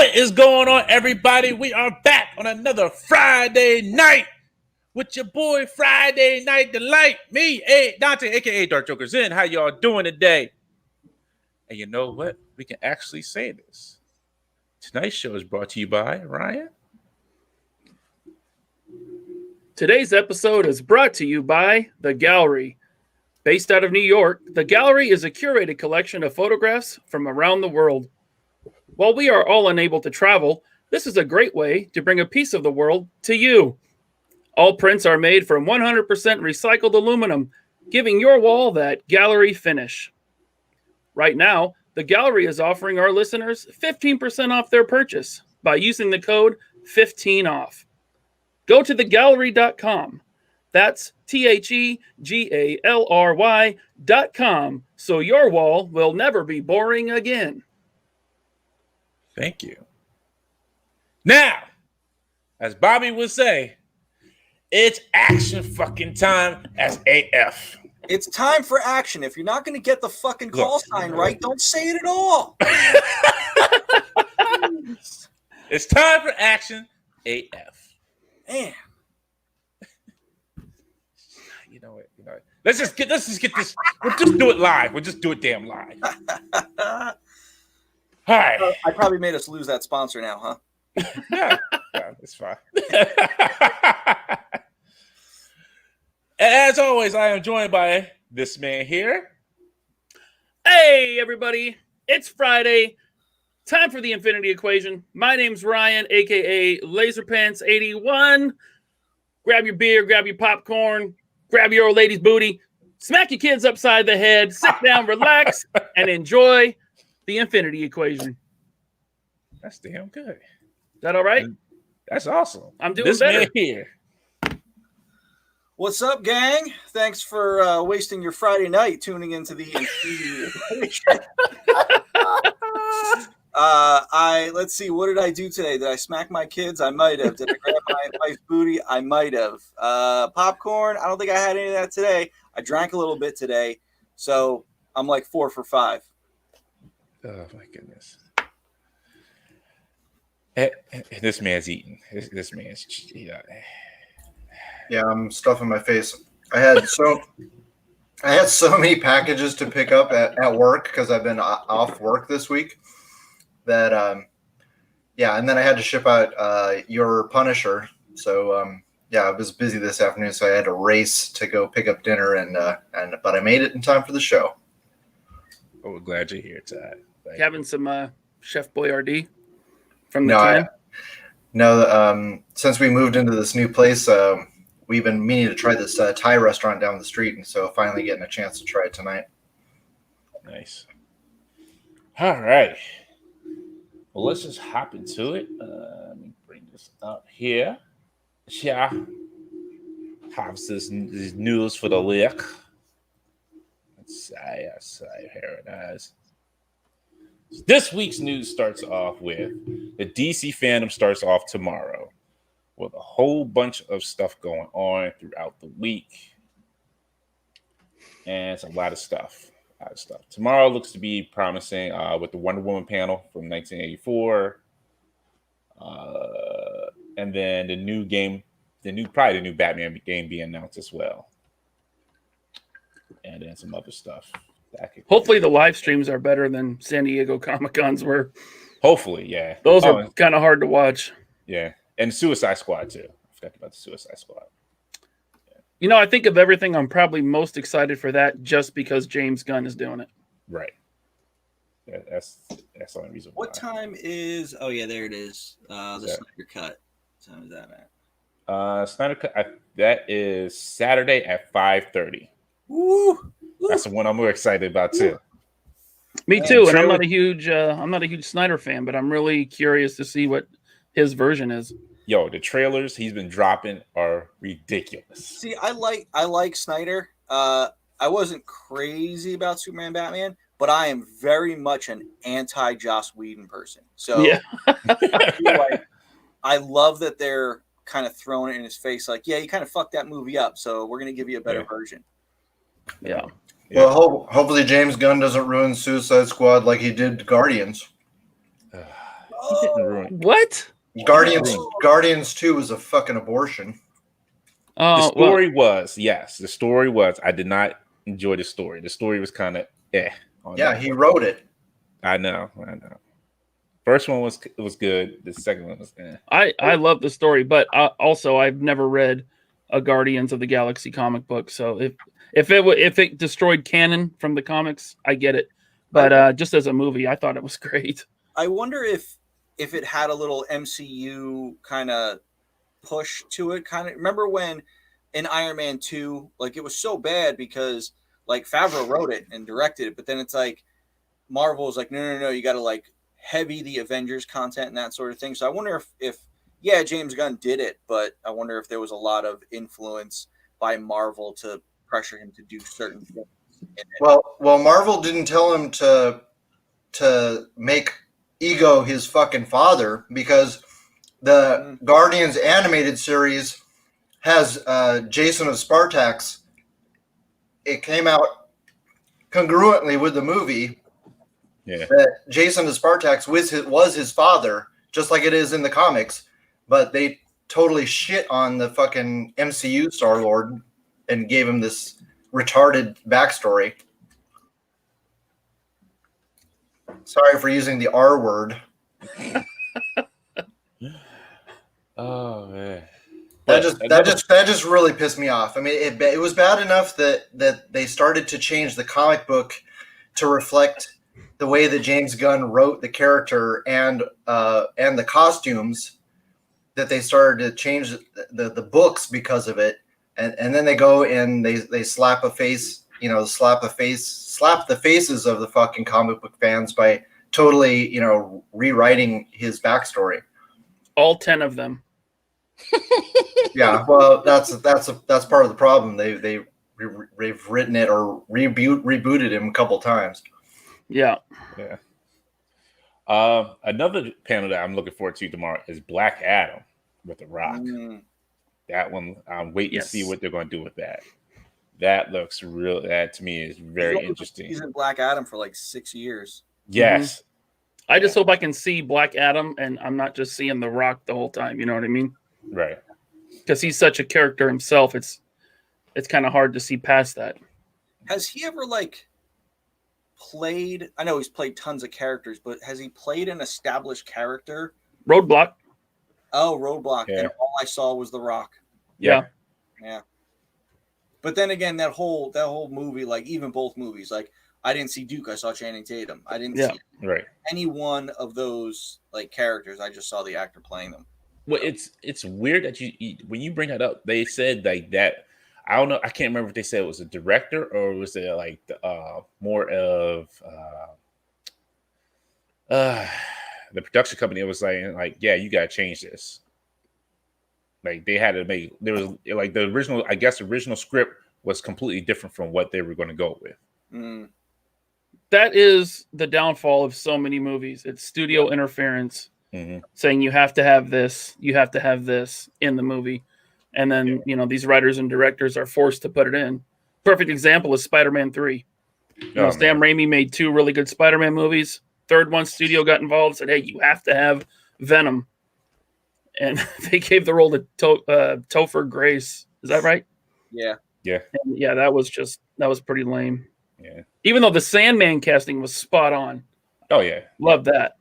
What is going on, everybody? We are back on another Friday night with your boy Friday Night Delight. Me, Dante, aka Dark Joker Zen. How y'all doing today? And you know what? We can actually say this. Tonight's show is brought to you by Ryan. Today's episode is brought to you by The Gallery. Based out of New York, The Gallery is a curated collection of photographs from around the world. While we are all unable to travel, this is a great way to bring a piece of the world to you. All prints are made from 100% recycled aluminum, giving your wall that gallery finish. Right now, The Gallery is offering our listeners 15% off their purchase by using the code 15OFF. Go to thegallery.com. That's TheGallery.com, so your wall will never be boring again. Thank you. Now, as Bobby would say, it's action fucking time as AF. It's time for action. If you're not going to get the fucking call sign right, don't say it at all. It's time for action AF. Man. You know what? Let's just get this. We'll just do it live. We'll just do it damn live. All right. I probably made us lose that sponsor now, huh? Yeah, it's fine. As always, I am joined by this man here. Hey, everybody. It's Friday. Time for the Infinity Equation. My name's Ryan, a.k.a. LaserPants81. Grab your beer, grab your popcorn, grab your old lady's booty, smack your kids upside the head, sit down, relax, and enjoy the Infinity Equation. That's damn good. Is that all right? That's awesome. I'm doing this better man here. What's up, gang? Thanks for wasting your Friday night tuning into the Infinity Equation. Let's see, what did I do today? Did I smack my kids? I might have. Did I grab my wife's booty? I might have. Popcorn? I don't think I had any of that today. I drank a little bit today, so I'm like 4 for 5. Oh my goodness. This man's eating. This man's Yeah, I'm stuffing my face. I had so many packages to pick up at work because I've been off work this week. That and then I had to ship out your Punisher. So I was busy this afternoon, so I had to race to go pick up dinner, but I made it in time for the show. Oh, we're glad you're here, Todd. Having some Chef Boyardee from the can? Since we moved into this new place, we've been meaning to try this Thai restaurant down the street, and so finally getting a chance to try it tonight. Nice. All right. Well, let's just hop into it. Let me bring this up here. Yeah. Have these news for the lick. Let's see. Here it is. This week's news starts off with the DC Fandome starts off tomorrow with a whole bunch of stuff going on throughout the week. And it's a lot of stuff. Tomorrow looks to be promising with the Wonder Woman panel from 1984. And then the new Batman game being announced as well. And then some other stuff. Hopefully the live streams are better than San Diego Comic-Cons were. Hopefully, yeah. Those are kind of hard to watch. Yeah. And Suicide Squad, too. I forgot about the Suicide Squad. Yeah. I think of everything, I'm probably most excited for that just because James Gunn is doing it. Right. Yeah, that's the only reason why. What time is... Oh, yeah, there it is. The Snyder Cut. What time is that at? Snyder Cut, that is Saturday at 5:30. Woo! That's the one I'm more excited about too. Me too, and I'm not a huge Snyder fan, but I'm really curious to see what his version is. Yo, the trailers he's been dropping are ridiculous. See, I like Snyder. I wasn't crazy about Superman Batman, but I am very much an anti-Joss Whedon person. So yeah. I love that they're kind of throwing it in his face like, yeah, you kind of fucked that movie up, so we're going to give you a better version. Yeah. Well, hopefully James Gunn doesn't ruin Suicide Squad like he did Guardians. He didn't ruin. What? Guardians 2 was a fucking abortion. The story was, yes, the story was. I did not enjoy the story. The story was kind of Yeah, he wrote it. I know. First one was good. The second one was I love the story, but also I've never read a Guardians of the Galaxy comic book. So if it destroyed canon from the comics, I get it. But just as a movie, I thought it was great. I wonder if it had a little MCU kind of push to it. Kind of remember when in Iron Man 2, like it was so bad because like Favreau wrote it and directed it, but then it's like Marvel was like, no, you got to like heavy the Avengers content and that sort of thing. So I wonder if James Gunn did it, but I wonder if there was a lot of influence by Marvel to pressure him to do certain things. Well, Marvel didn't tell him to make Ego his fucking father, because the Guardians animated series has Jason of Spartax. It came out congruently with the movie. Yeah. That Jason of Spartax was his father, just like it is in the comics, but they totally shit on the fucking MCU Star-Lord and gave him this retarded backstory. Sorry for using the R word. Oh man, that just really pissed me off. I mean, it was bad enough that they started to change the comic book to reflect the way that James Gunn wrote the character and the costumes, that they started to change the books because of it, and then they go and they slap a face, slap the faces of the fucking comic book fans by totally, rewriting his backstory. All 10 of them. Yeah, well, that's part of the problem. They've written it or rebooted him a couple times. Yeah. Another panel that I'm looking forward to tomorrow is Black Adam with The Rock. That one, I'm waiting to see what they're going to do with that. That looks real. That to me is very interesting. He's in Black Adam for like 6 years. Yes. Mm-hmm. I just hope I can see Black Adam and I'm not just seeing The Rock the whole time. You know what I mean? Right. Because he's such a character himself. It's kind of hard to see past that. Has he ever played? I know he's played tons of characters, but has he played an established character? Roadblock. Oh, Roadblock. Yeah. And all I saw was The Rock. Yeah. But then again, that whole movie, even both movies, I didn't see Duke, I saw Channing Tatum. I didn't see any one of those characters. I just saw the actor playing them. Well, it's weird that when you bring that up, they said that. I don't know. I can't remember if they said it was a director or was it more of the production company. It was yeah, you got to change this. They had to make, there was the original, I guess the original script was completely different from what they were going to go with. That is the downfall of so many movies. It's studio interference, saying you have to have this in the movie. And then, these writers and directors are forced to put it in. Perfect example is Spider-Man 3. Sam Raimi made 2 really good Spider-Man movies. Third one, studio got involved, said, hey, you have to have Venom. And they gave the role to Topher Grace. Is that right? Yeah. Yeah. And that was pretty lame. Yeah. Even though the Sandman casting was spot on. Oh, yeah. Love that.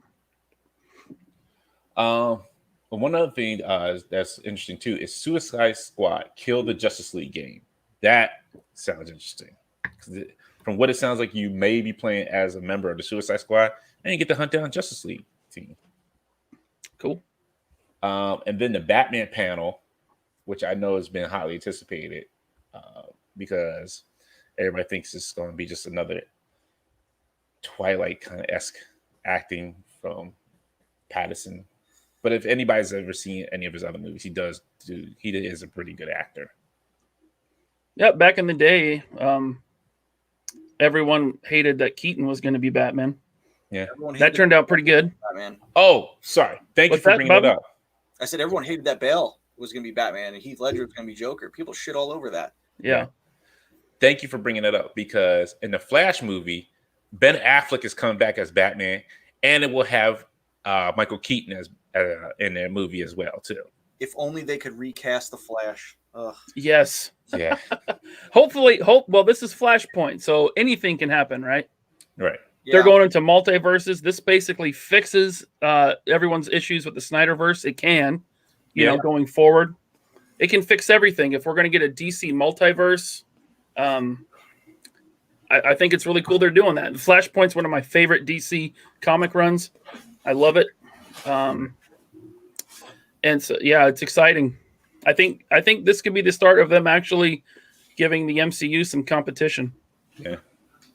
One other thing that's interesting, too, is Suicide Squad Kill the Justice League game. That sounds interesting. From what it sounds like, you may be playing as a member of the Suicide Squad, and you get to hunt down Justice League team. Cool. And then the Batman panel, which I know has been highly anticipated because everybody thinks it's going to be just another Twilight kind of esque acting from Pattinson. But if anybody's ever seen any of his other movies, he is a pretty good actor. Yeah, back in the day, everyone hated that Keaton was going to be Batman. Yeah, that turned out pretty good. Batman. Oh, sorry. Thank you for bringing it up. I said everyone hated that Bale was going to be Batman and Heath Ledger was going to be Joker. People shit all over that. Yeah. Thank you for bringing it up, because in the Flash movie, Ben Affleck is coming back as Batman, and it will have Michael Keaton as in their movie as well too. If only they could recast the Flash. Ugh. Yes. Yeah, Hopefully, well, this is Flashpoint, so anything can happen, right? right. They're Yeah. going into multiverses. This basically fixes everyone's issues with the Snyderverse. It can, you know, going forward. It can fix everything. If we're going to get a DC multiverse, I think it's really cool they're doing that. Flashpoint's one of my favorite DC comic runs. I love it. And so, yeah, it's exciting. I think this could be the start of them actually giving the MCU some competition. Yeah.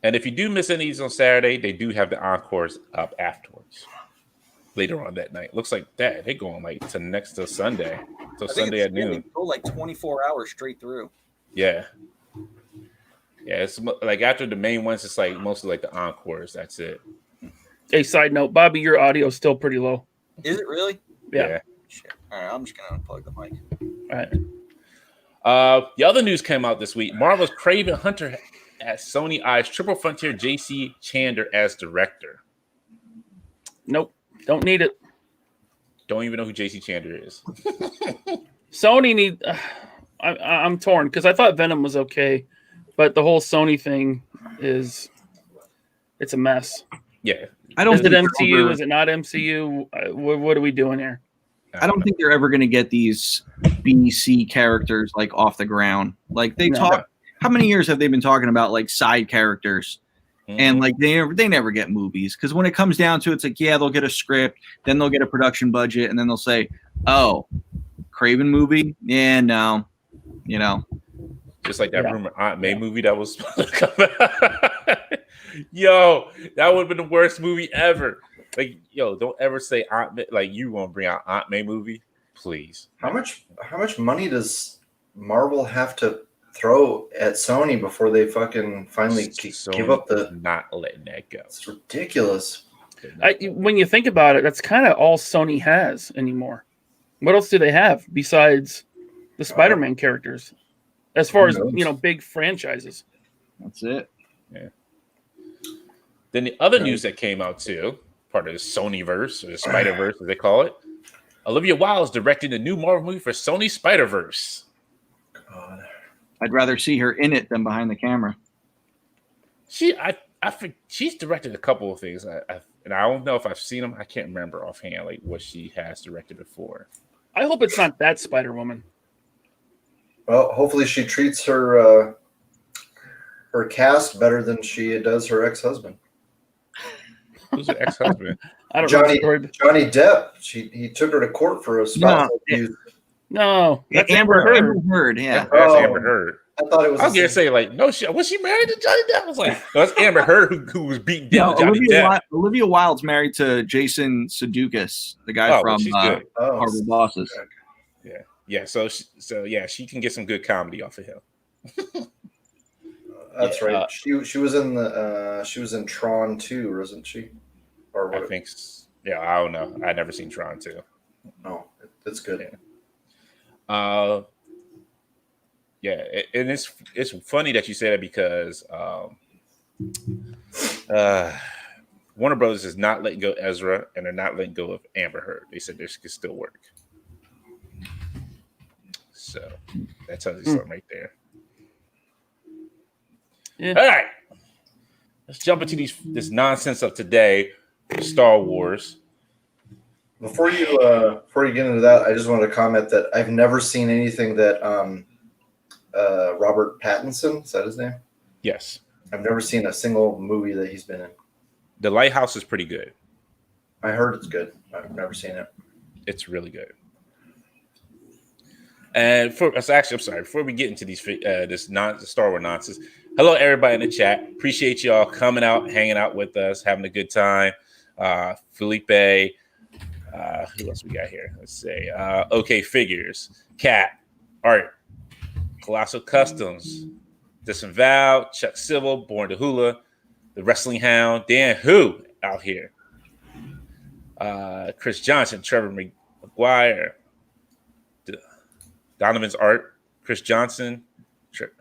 And if you do miss any of these on Saturday, they do have the encores up afterwards. Later on that night. Looks like that. They're going like to Sunday. So Sunday at noon. They go like 24 hours straight through. Yeah. Yeah, it's like after the main ones, it's like mostly like the encores. That's it. Hey, side note, Bobby, your audio is still pretty low. Is it really? Yeah. Shit. All right, I'm just gonna unplug the mic. All right. The other news came out this week. Marvel's Craven Hunter at Sony eyes Triple Frontier JC Chandler as director. Nope. Don't need it. Don't even know who JC Chandler is. Sony need. I'm torn because I thought Venom was okay, but the whole Sony thing it's a mess. Yeah. I don't Is it think MCU? Is it not MCU? What are we doing here? I don't think they're ever going to get these BC characters like off the ground. Like they talk. How many years have they been talking about like side characters? And like they never get movies because when it comes down to it, it's like, yeah, they'll get a script, then they'll get a production budget, and then they'll say, oh, Craven movie? Yeah, no. You know. Just like that rumor Aunt May movie that was yo, that would have been the worst movie ever. Like, yo, don't ever say Aunt May, like you won't bring out Aunt May movie, please. How much money does Marvel have to throw at Sony before they fucking finally give up the not letting that go? It's ridiculous. When you think about it, that's kind of all Sony has anymore. What else do they have besides the Spider-Man characters? As far as, you know, big franchises. That's it. Yeah. Then the other news that came out too, part of the Sonyverse or the Spider-Verse as they call it, Olivia Wilde is directing the new Marvel movie for Sony Spider-Verse. God. I'd rather see her in it than behind the camera. She's directed a couple of things, and I don't know if I've seen them. I can't remember offhand like what she has directed before. I hope it's not that Spider-Woman. Well, hopefully she treats her cast better than she does her ex-husband. Who's her ex-husband? I don't Johnny know. Johnny Depp. He took her to court for a spousal abuse. No, that's Amber Heard. Yeah. That's Amber Heard. I thought it was. I was gonna say like, no, was she married to Johnny Depp? I was like, no, that's Amber Heard who was beaten down. No, Johnny Depp. Olivia Wilde's married to Jason Sudeikis, the guy from Horrible Bosses. Okay. Yeah. So she can get some good comedy off of him. That's right. She was in she was in Tron 2, wasn't she? Or what? I think. Yeah, I don't know. I never seen Tron 2. No, it's good. Yeah. And it's funny that you say that because Warner Brothers is not letting go of Ezra, and they're not letting go of Amber Heard. They said this could still work. So that tells you something right there. Yeah. All right, let's jump into this nonsense of today, Star Wars. Before you get into that, I just wanted to comment that I've never seen anything that Robert Pattinson, is that his name? Yes, I've never seen a single movie that he's been in. The Lighthouse is pretty good. I heard it's good. I've never seen it. It's really good. And before we get into these this Star Wars nonsense, hello everybody in the chat. Appreciate y'all coming out, hanging out with us, having a good time. Felipe, who else we got here? Let's say OK Figures, Cat, Art, Colossal Customs, Disavowed, Chuck Civil, Born to Hula, The Wrestling Hound, Dan Who out here, Chris Johnson, Trevor McGuire, Donovan's Art, Chris Johnson,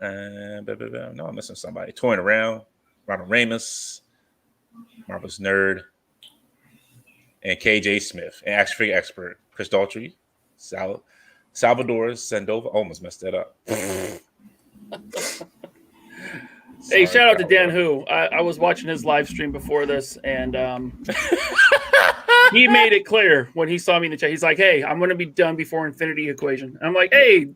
no, I'm missing somebody. Toying Around, Ronald Ramus, Marvelous Nerd, and KJ Smith, and action figure expert Chris Daltrey, Salvador Sandoval. Almost messed that up. Hey, shout out to Dan Who. I was watching his live stream before this, and he made it clear when he saw me in the chat. He's like, "Hey, I'm going to be done before Infinity Equation." And I'm like, "Hey,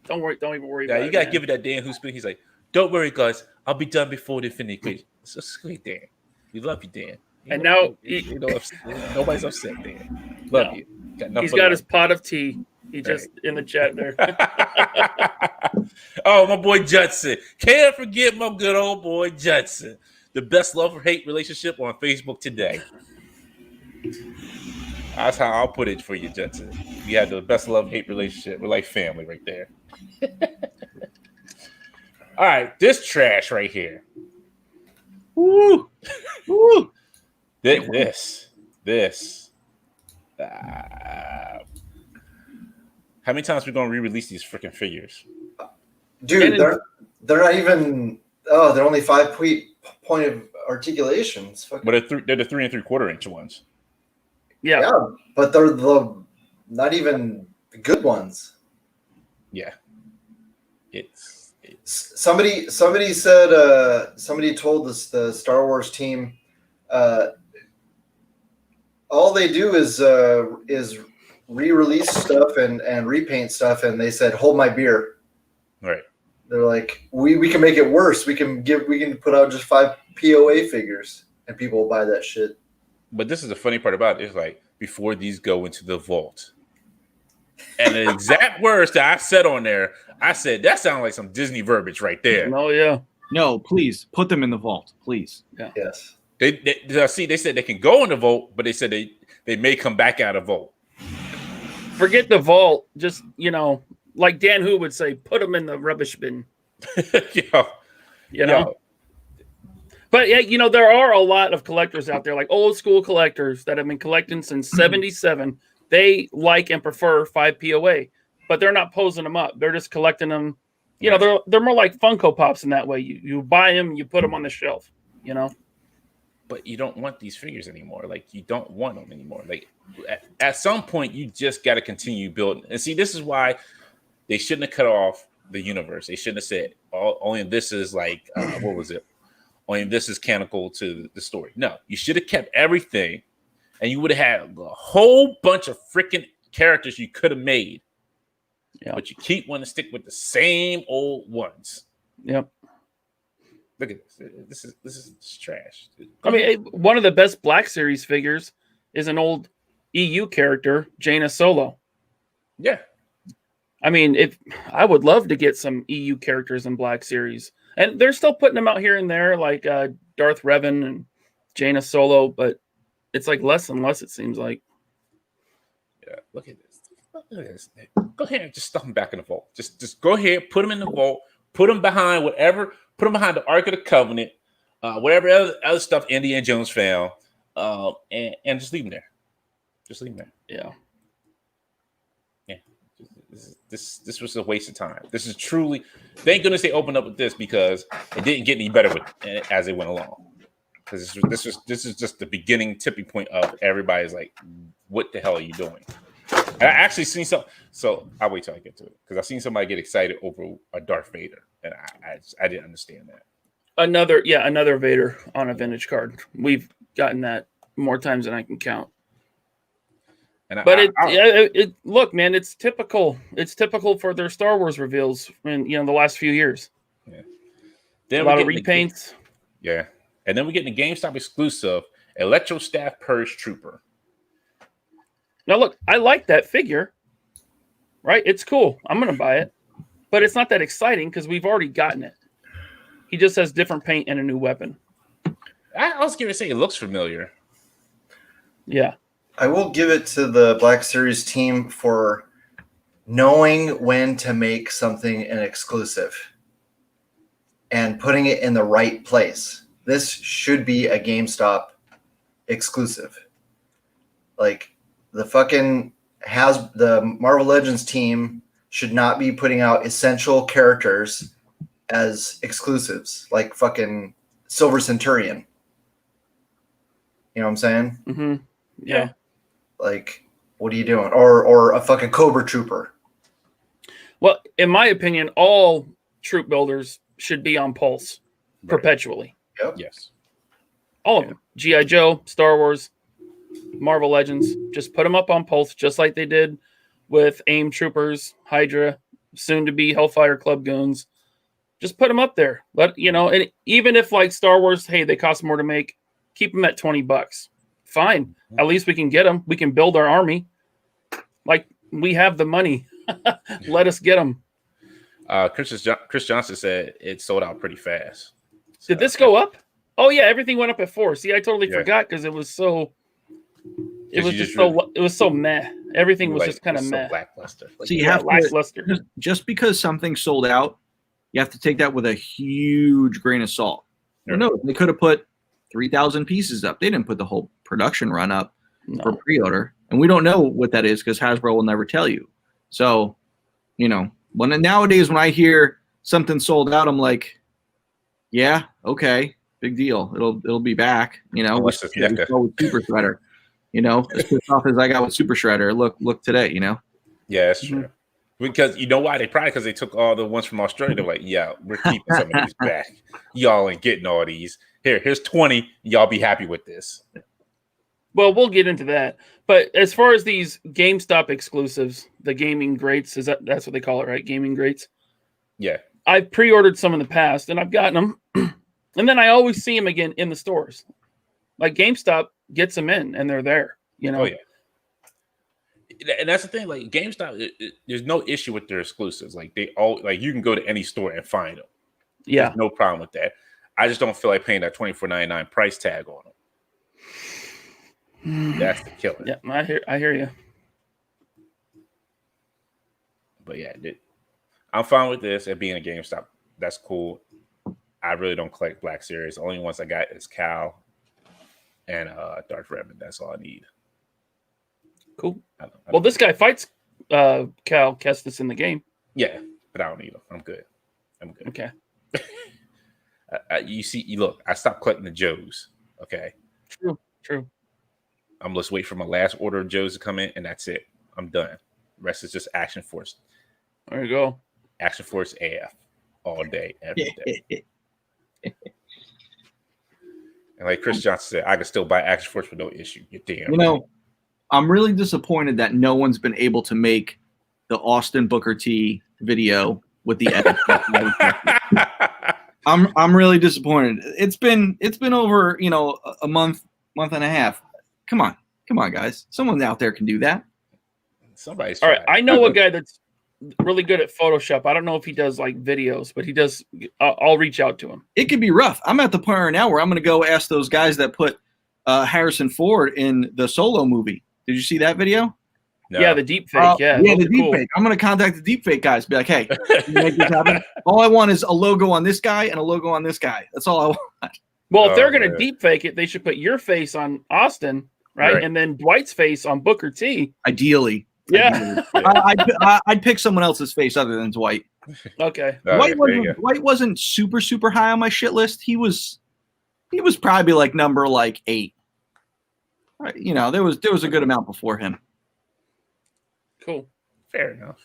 don't worry, don't even worry about it." You gotta give it that Dan Who speak. He's like, "Don't worry, guys, I'll be done before the Infinity Equation." So sweet, Dan. We love you, Dan. And now nobody's upset, Dan. Love you. He's got his pot of tea. He just in the chat there. Oh, my boy Judson. Can't forget my good old boy Judson. The best love or hate relationship on Facebook today. That's how I'll put it for you, Judson. You had the best love hate relationship. We're like family right there. All right, this trash right here. Woo! Woo! This. How many times are we gonna re-release these freaking figures? Dude, they're not even. Oh, they're only 5-point of articulations. But they're the 3 3/4 inch ones. Yeah, but they're the not even the good ones. Yeah, it's somebody said somebody told us the Star Wars team all they do is re-release stuff and repaint stuff, and they said hold my beer. Right. They're like, we can make it worse. We can put out just 5 POA figures and people will buy that shit. But this is the funny part about it. It's like before these go into the vault. And the exact words that I said on there, I said that sounds like some Disney verbiage right there. Oh yeah. No, please put them in the vault, please. Yeah. Yes. They said they can go in the vault, but they said they may come back out of vault. Forget the vault. Just, like Dan Who would say, put them in the rubbish bin. You know? But yeah, there are a lot of collectors out there, like old school collectors that have been collecting since 77. They like and prefer 5 POA, but they're not posing them up. They're just collecting them. They're more like Funko Pops in that way. You buy them, you put them on the shelf, But you don't want these figures anymore. Like, you don't want them anymore. Like, at some point, you just got to continue building. And see, this is why they shouldn't have cut off the universe. They shouldn't have said, only this is like, what was it? Only this is canonical to the story. No, you should have kept everything, and you would have had a whole bunch of freaking characters you could have made. Yeah. But you keep wanting to stick with the same old ones. Yep. Look at this. This is trash. I mean, one of the best Black Series figures is an old EU character, Jaina Solo. Yeah. I mean, I would love to get some EU characters in Black Series. And they're still putting them out here and there, like Darth Revan and Jaina Solo, but it's like less and less, it seems like. Yeah, look at this. Look at this. Go ahead and just stuff them back in the vault. Just go ahead, put them in the vault, put them behind whatever, put them behind the Ark of the Covenant, whatever other stuff Indiana Jones found, and just leave them there. Just leave them there. Yeah. This was a waste of time. This is truly, thank goodness they opened up with this, because it didn't get any better as they went along. Because this is just the beginning tipping point of everybody's like, what the hell are you doing? And I actually seen some, so I'll wait till I get to it, because I've seen somebody get excited over a Darth Vader, and I didn't understand that. Another Vader on a vintage card. We've gotten that more times than I can count. And look, man, it's typical. It's typical for their Star Wars reveals in the last few years. Yeah. Then a lot of repaints. And then we get the GameStop exclusive Electro Staff Purge Trooper. Now, look, I like that figure. Right? It's cool. I'm going to buy it. But it's not that exciting because we've already gotten it. He just has different paint and a new weapon. I was going to say it looks familiar. Yeah. I will give it to the Black Series team for knowing when to make something an exclusive and putting it in the right place. This should be a GameStop exclusive. Like, the Marvel Legends team should not be putting out essential characters as exclusives, like fucking Silver Centurion. You know what I'm saying? Mm-hmm. Yeah. Like, what are you doing? Or a fucking Cobra Trooper. Well, in my opinion, all troop builders should be on Pulse perpetually. Yep. Yes. All of them. G.I. Joe, Star Wars, Marvel Legends. Just put them up on Pulse, just like they did with AIM Troopers, Hydra, soon to be Hellfire Club Goons. Just put them up there. And even if like Star Wars, hey, they cost more to make, keep them at $20. Fine. At least we can get them. We can build our army. Like, we have the money. Let us get them. Chris Johnson said it sold out pretty fast. So, did this go up? Oh yeah, everything went up at 4. See, I totally forgot because it was so. It was so meh. Everything was just kind of meh. So lackluster. So you have lackluster. Just because something sold out, you have to take that with a huge grain of salt. Right. No, they could have put 3,000 pieces up. They didn't put the whole production run up for pre-order, and we don't know what that is because Hasbro will never tell you. So, nowadays when I hear something sold out, I'm like, yeah, okay, big deal. It'll be back. With Super Shredder. As pissed off as I got with Super Shredder. Look today. Yeah, that's true. Because you know why? Because they took all the ones from Australia. They're like, yeah, we're keeping some of these back. Y'all ain't getting all these. Here's 20. Y'all be happy with this. Well, we'll get into that. But as far as these GameStop exclusives, the gaming greats, that's what they call it, right? Gaming greats. Yeah. I've pre-ordered some in the past, and I've gotten them. And then I always see them again in the stores. Like GameStop gets them in, and they're there. Oh, yeah. And that's the thing. Like GameStop, there's no issue with their exclusives. Like you can go to any store and find them. Yeah. There's no problem with that. I just don't feel like paying that $24.99 price tag on them. That's the killer. Yeah, I hear you. But yeah, I'm fine with this. It being a GameStop, that's cool. I really don't collect Black Series. The only ones I got is Cal and Darth Revan. That's all I need. Cool. Well, this guy fights Cal Kestis in the game. Yeah, but I don't need him. I'm good. Okay. Look, I stopped collecting the Joes. Okay. True. I'm just waiting for my last order of Joes to come in, and that's it. I'm done. The rest is just Action Force. There you go. Action Force AF all day, every day. And like Chris Johnson said, I can still buy Action Force with no issue. You're damn. I'm really disappointed that no one's been able to make the Austin Booker T video with the edit. I'm really disappointed. It's been over, a month and a half. Come on, guys. Someone out there can do that. Somebody's all right. I know a guy that's really good at Photoshop. I don't know if he does like videos, but he does. I'll reach out to him. It could be rough. I'm at the point right now where I'm going to go ask those guys that put Harrison Ford in the Solo movie. Did you see that video? No. Yeah, the deep fake. The deep fake. I'm going to contact the deep fake guys. Be like, hey, can you make this happen? All I want is a logo on this guy and a logo on this guy. That's all I want. Well, if they're going to deep fake it, they should put your face on Austin, right? And then Dwight's face on Booker T. Ideally. Yeah. I'd pick someone else's face other than Dwight. Okay. Dwight wasn't super, super high on my shit list. He was probably like number 8. There was a good amount before him. Cool. Fair enough.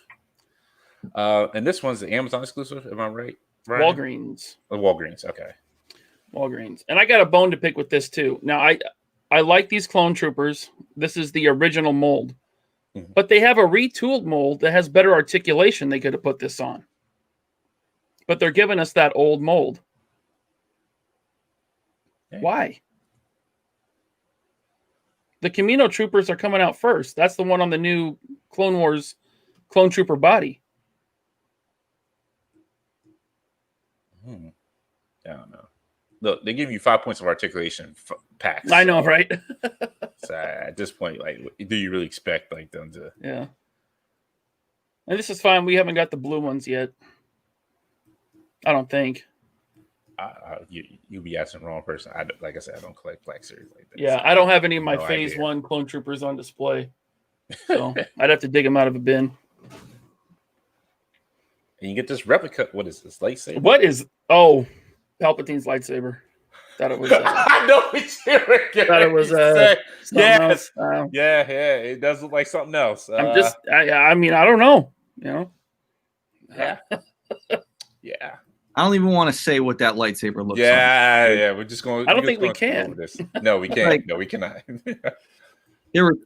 And this one's the Amazon exclusive, am I right? Walgreens. Walgreens, okay. Walgreens. And I got a bone to pick with this too. Now I like these clone troopers. This is the original mold. Mm-hmm. But they have a retooled mold that has better articulation they could have put this on. But they're giving us that old mold. Okay. Why? The Camino troopers are coming out first. That's the one on the new Clone Wars clone trooper body. I don't know. Look, they give you 5 points of articulation packs. I know, right? So at this point, do you really expect them to? Yeah. And this is fine. We haven't got the blue ones yet. I don't think. You be asking the wrong person. Like I said, I don't collect Black Series like that. Yeah, so I don't have any of my Phase 1 clone troopers on display. So I'd have to dig them out of a bin. And you get this replica. What is this lightsaber? What is? Oh, Palpatine's lightsaber. Thought it was. I know what you were Thought it was say. something Yes. else. Yeah. It does look like something else. I'm just. I mean, I don't know. You know. Yeah. Yeah. I don't even want to say what that lightsaber looks like. Yeah. We're just going. I don't think we going to skip can. over this. No, we can't. Like- no, we cannot. There were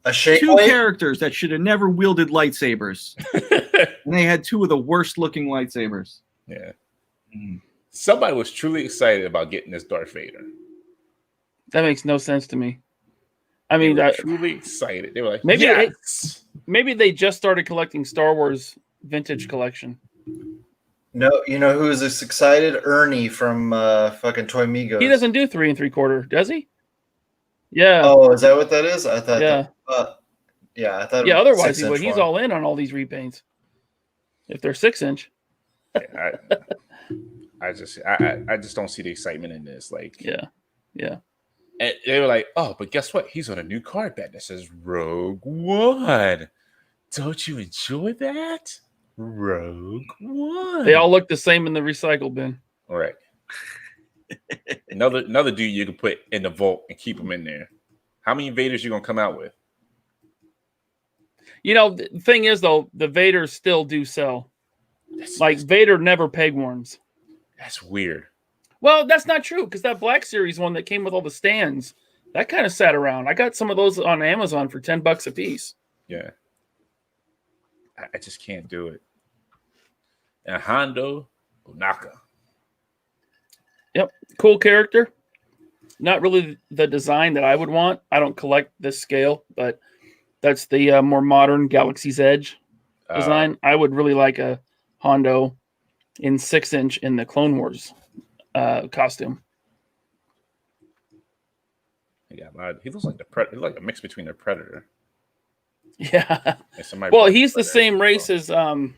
A shape two weight? characters that should have never wielded lightsabers, and they had two of the worst looking lightsabers. Yeah. Mm. Somebody was truly excited about getting this Darth Vader. That makes no sense to me. I They mean, were truly excited. They were like, maybe yes. maybe they just started collecting Star Wars vintage collection. No, you know who's this excited? Ernie from fucking Toy Migos. He doesn't do 3 3/4, does he? Yeah. Oh, is that what that is? I thought. Yeah. Yeah, I thought. Yeah. it was Otherwise, he 6-inch would. He's one. all in on all these repaints. If they're 6-inch. I just don't see the excitement in this. Like, Yeah. and they were like, oh, but guess what? He's on a new card back that says Rogue One. Don't you enjoy that? Rogue One. They all look the same in the recycle bin. All right. Another dude you can put in the vault and keep him in there. How many Vaders you gonna come out with? You know, the thing is though, the Vaders still do sell. Like Vader never peg warms. That's weird. Well, that's not true because that Black Series one that came with all the stands, that kind of sat around. I got some of those on Amazon for $10 a piece. Yeah. I just can't do it. And Hondo Onaka. Yep. Cool character. Not really the design that I would want. I don't collect this scale, but that's the more modern Galaxy's Edge design. I would really like a Hondo in 6-inch in the Clone Wars costume. Yeah, he looks like the Predator. Like a mix between the Predator. Yeah. And somebody Well, brought he's the Predator same as race well. as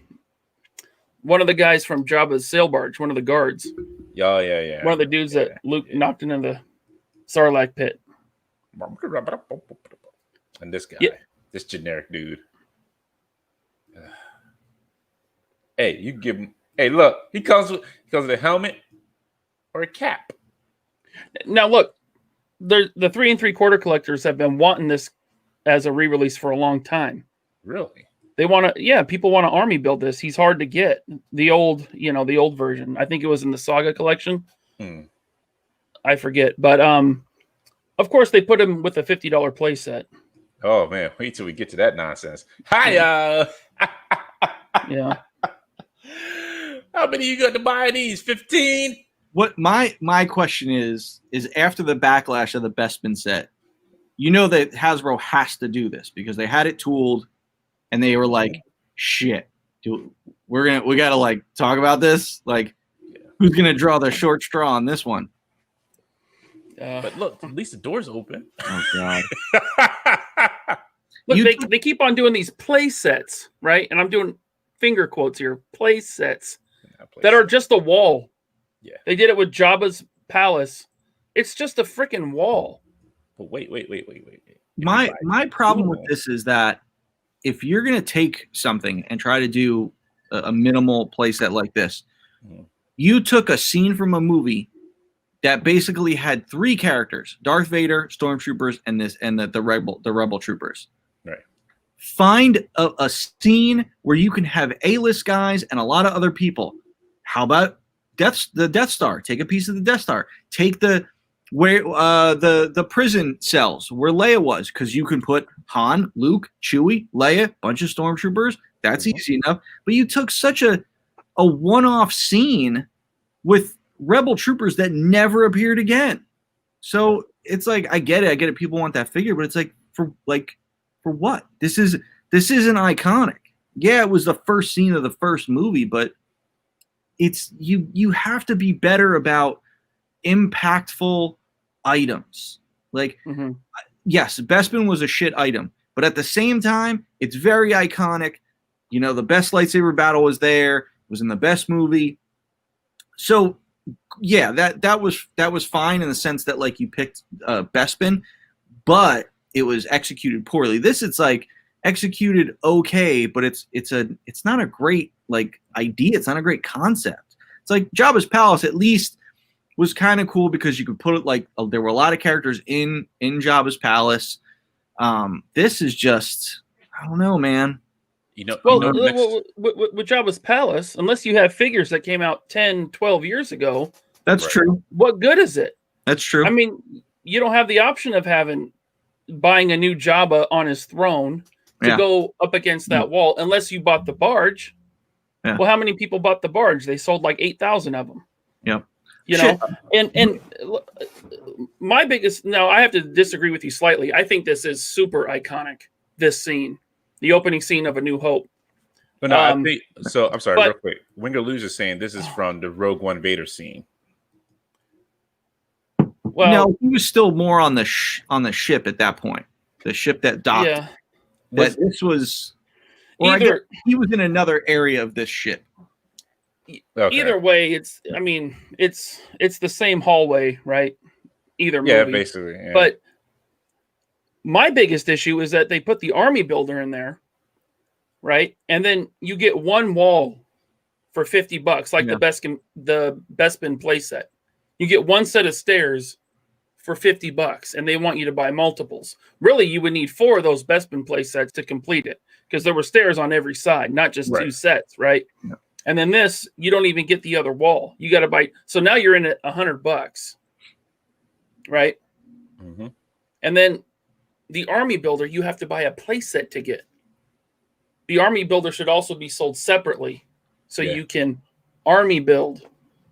one of the guys from Jabba's sail barge, one of the guards. Yeah. One of the dudes that Luke knocked into the Sarlacc pit. And this guy, this generic dude. Hey, you give him. Hey, look, he comes with a helmet or a cap. Now, look, the 3 3/4 collectors have been wanting this as a re-release for a long time. Really? They want to, people want to army build this. He's hard to get. The old version. I think it was in the Saga collection. I forget, but of course they put him with a $50 playset. Oh man, wait till we get to that nonsense. Hiya. Yeah. How many you got to buy these? 15? What my question is after the backlash of the Bespin set, you know that Hasbro has to do this because they had it tooled and they were like, shit, we gotta like talk about this. Like, who's gonna draw the short straw on this one? But look, at least the door's open. Oh god. Look, they keep on doing these play sets, right? And I'm doing finger quotes here. Play sets that are just a wall. Yeah. They did it with Jabba's palace. It's just a freaking wall. But wait. My problem with this is that if you're gonna take something and try to do a minimal playset like this, you took a scene from a movie that basically had 3 characters: Darth Vader, Stormtroopers, and the Rebel Troopers. Right. Find a scene where you can have A-list guys and a lot of other people. How about the Death Star? Take a piece of the Death Star. Take the prison cells where Leia was, because you can put Han, Luke, Chewie, Leia, bunch of Stormtroopers. That's easy enough. But you took such a one-off scene with Rebel Troopers that never appeared again. So it's like, I get it. People want that figure, but it's like for what? This isn't iconic. Yeah, it was the first scene of the first movie, but it's you have to be better about impactful items. Like, yes, Bespin was a shit item, but at the same time, it's very iconic. You know, the best lightsaber battle was there. It was in the best movie. So yeah, that was fine in the sense that like you picked Bespin, but it was executed poorly. This, it's like executed okay, but it's not a great like idea. It's not a great concept. It's like Jabba's palace. At least was kind of cool because you could put it like there were a lot of characters in Jabba's palace. This is just, I don't know, man. Well, with Jabba's palace, unless you have figures that came out 10, 12 years ago, that's true. What good is it? That's true. I mean, you don't have the option of buying a new Jabba on his throne to go up against that wall unless you bought the barge. Yeah. Well, how many people bought the barge? They sold like 8,000 of them. Yeah. You know, and my biggest, now I have to disagree with you slightly. I think this is super iconic. This scene, the opening scene of A New Hope. But no, I think so. I'm sorry, real quick. Winger Lose is saying this is from the Rogue One Vader scene. Well, no, he was still more on the ship at that point. The ship that docked. Yeah. But this was, or I guess he was in another area of this ship. Okay. Either way, it's the same hallway, right? Either movie. Yeah, basically. Yeah. But my biggest issue is that they put the army builder in there, right? And then you get one wall for $50, like the Bespin playset. You get one set of stairs for $50, and they want you to buy multiples. Really, you would need 4 of those Bespin playsets to complete it, because there were stairs on every side, not just 2 sets, right? Yeah. And then this, you don't even get the other wall. You got to buy. So now you're in at $100, right? Mm-hmm. And then the army builder, you have to buy a playset to get. The army builder should also be sold separately, so you can army build,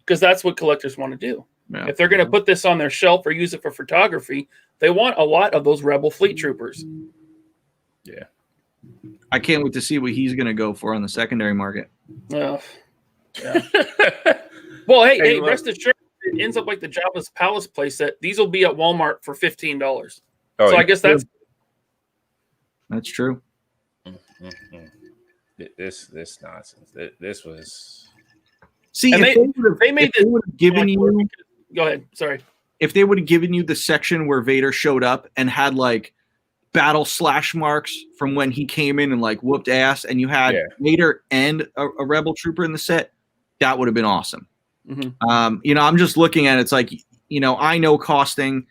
because that's what collectors want to do. Yeah. If they're going to put this on their shelf or use it for photography, they want a lot of those Rebel fleet troopers. Yeah. I can't wait to see what he's going to go for on the secondary market. Yeah. Well, hey, rest assured, it ends up like the Jabba's Palace playset. These will be at Walmart for $15. So I guess that's true. Mm-hmm. This nonsense. This was. See, if they would have given you. Go ahead. Sorry. If they would have given you the section where Vader showed up and had like battle slash marks from when he came in and like whooped ass, and you had Vader and a Rebel trooper in the set, that would have been awesome. Mm-hmm. I'm just looking at it, it's like, I know costing,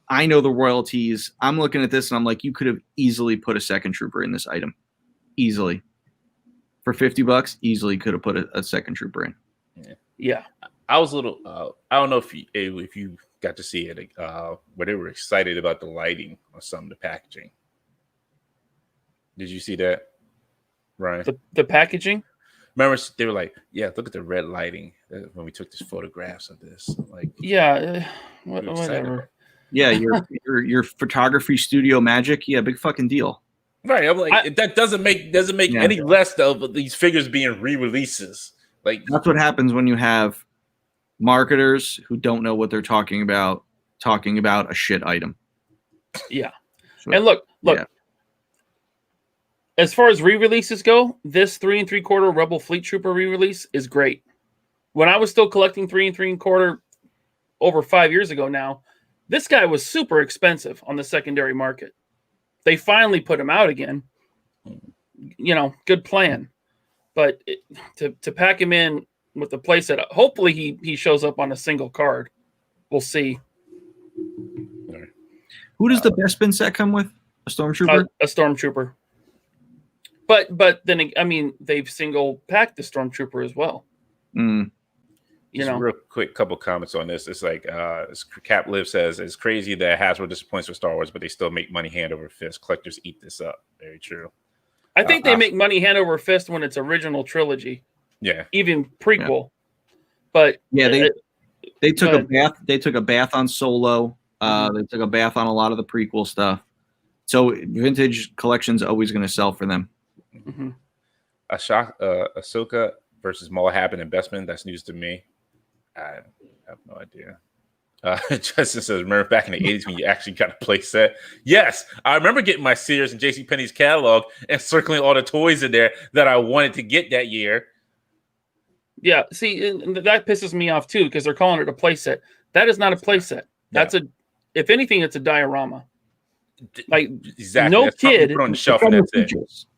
I know the royalties. I'm looking at this and I'm like, you could have easily put a second trooper in this item, easily. For $50, easily could have put a second trooper in. Yeah. I was a little. I don't know if you got to see it, but they were excited about the lighting on some of the packaging. Did you see that, Ryan? The packaging? Remember, they were like, "Yeah, look at the red lighting." When we took these photographs of this, like, whatever. Yeah, your photography studio magic. Yeah, big fucking deal. Right. I'm like, that doesn't make any less of these figures being re-releases. Like, that's what happens when you have marketers who don't know what they're talking about a shit item. Yeah. So, and look. Yeah. As far as re-releases go, this 3 3/4 Rebel Fleet Trooper re-release is great. When I was still collecting 3 3/4 over 5 years ago now, this guy was super expensive on the secondary market. They finally put him out again. Good plan. But to pack him in with the playset, hopefully he shows up on a single card. We'll see. Who does the Bespin set come with? A Stormtrooper? A Stormtrooper. But then, I mean, they've single packed the Stormtrooper as well. Mm. Real quick couple comments on this. It's like Cap Live says, it's crazy that Hasbro disappoints with Star Wars, but they still make money hand over fist. Collectors eat this up. Very true. I think they make money hand over fist when it's original trilogy. Yeah. Even prequel. Yeah. But they took a bath. They took a bath on Solo. They took a bath on a lot of the prequel stuff. So vintage collection's always going to sell for them. Mm-hmm. Ahsoka versus Mollahab and Bespin. That's news to me. I have no idea. Justin says, remember back in the 80s when you actually got a play set? Yes, I remember getting my Sears and JCPenney's catalog and circling all the toys in there that I wanted to get that year. Yeah, see, and that pisses me off too, because they're calling it a play set. That is not a play set. That's if anything, it's a diorama. Like, exactly. No that's kid put on the shelf and that's it.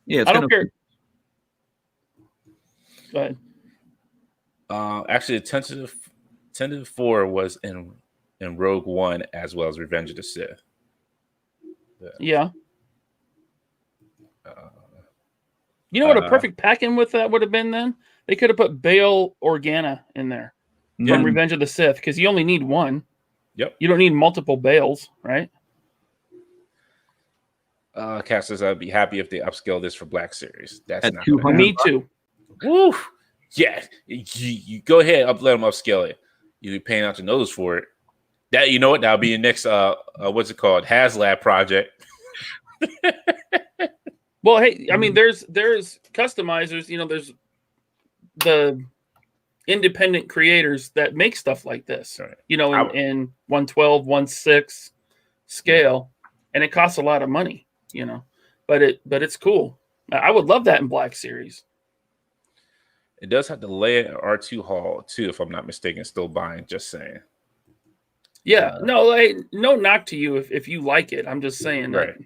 Yeah, I don't care. Go ahead. Actually, a tentative Tentative 4 was in Rogue One as well as Revenge of the Sith. Yeah. Uh, You know what a perfect pack-in with that would have been then? They could have put Bail Organa in there from Revenge of the Sith because you only need one. Yep. You don't need multiple Bails, right? Cass says I'd be happy if they upscale this for Black Series. That's At not 200. Me too. Woo! Yeah, you go ahead, let them upscale it. You'll be paying out your nose for it. That you know what? That'll be your next what's it called? HasLab project. Well, hey, I mean, there's customizers. You know, there's the independent creators that make stuff like this. Right. You know, in 112, 1/6 scale, and it costs a lot of money. You know, but it's cool. I would love that in Black Series. It does have the Leia R2 Hall too, if I'm not mistaken. Still buying. Just saying. Yeah, no knock to you if you like it. I'm just saying that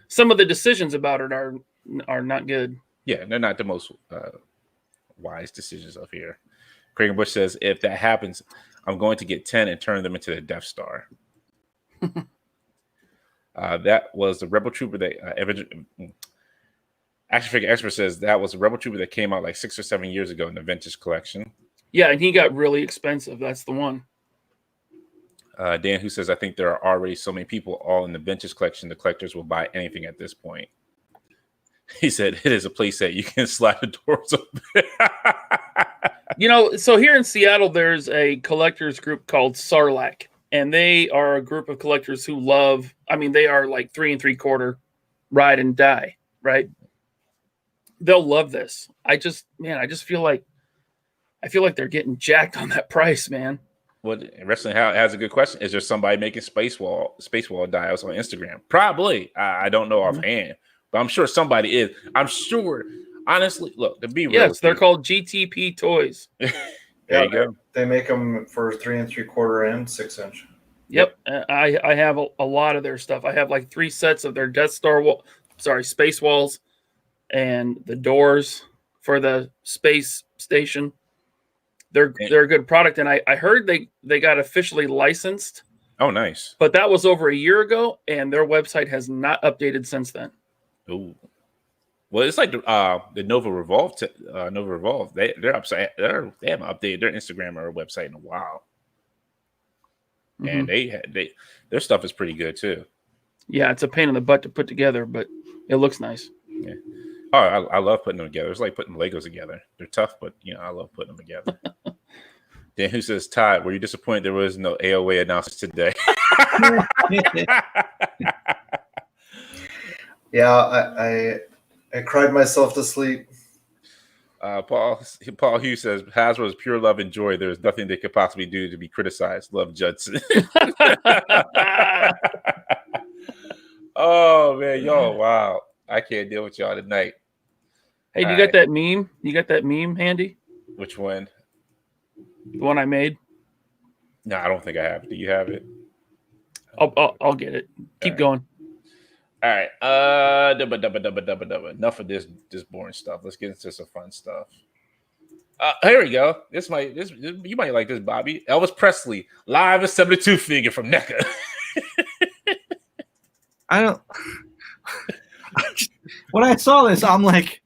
some of the decisions about it are not good. Yeah, they're not the most wise decisions of here. Craig Bush says, if that happens, I'm going to get 10 and turn them into the Death Star. That was the Rebel Trooper that Action Figure Expert says that was a Rebel Trooper that came out like 6 or 7 years ago in the vintage collection. Yeah, and he got really expensive. That's the one. Dan, who says, I think there are already so many people all in the vintage collection, the collectors will buy anything at this point. He said, it is a playset. You can slide the doors open. You know, so here in Seattle, there's a collectors group called Sarlacc, and they are a group of collectors who love, I mean, they are like 3 3/4 ride and die, right? They'll love this. I just feel like they're getting jacked on that price, man. Well, Wrestling has a good question. Is there somebody making space wall dials on Instagram? Probably. I don't know offhand, but I'm sure somebody is. I'm sure. Honestly, look, to be real. Yes, they're called GTP Toys. There you go. They make them for 3 3/4 and 6-inch. Yep. I have a lot of their stuff. I have like 3 sets of their Death Star space walls and the doors for the space station. They're a good product, and I heard they got officially licensed. Oh, nice. But that was over a year ago, and their website has not updated since then. Ooh. Well, it's like the Nova Revolve. Nova Revolve. They're upside. They haven't updated their Instagram or website in a while, and their stuff is pretty good too. Yeah, it's a pain in the butt to put together, but it looks nice. Yeah. Oh, I love putting them together. It's like putting Legos together. They're tough, but I love putting them together. Dan, who says, Todd, were you disappointed there was no AOA announcement today? Yeah, I cried myself to sleep. Paul Hughes says, Hasbro is pure love and joy. There's nothing they could possibly do to be criticized. Love, Judson. Oh, man. Yo, wow. I can't deal with y'all tonight. Hey, you got that meme? You got that meme handy? Which one? The one I made? No, I don't think I have it. Do you have it? I'll get it. Keep going. All right. Enough of this boring stuff. Let's get into some fun stuff. Here we go. You might like this, Bobby. Elvis Presley, live a 72 figure from NECA. I don't. When I saw this, I'm like,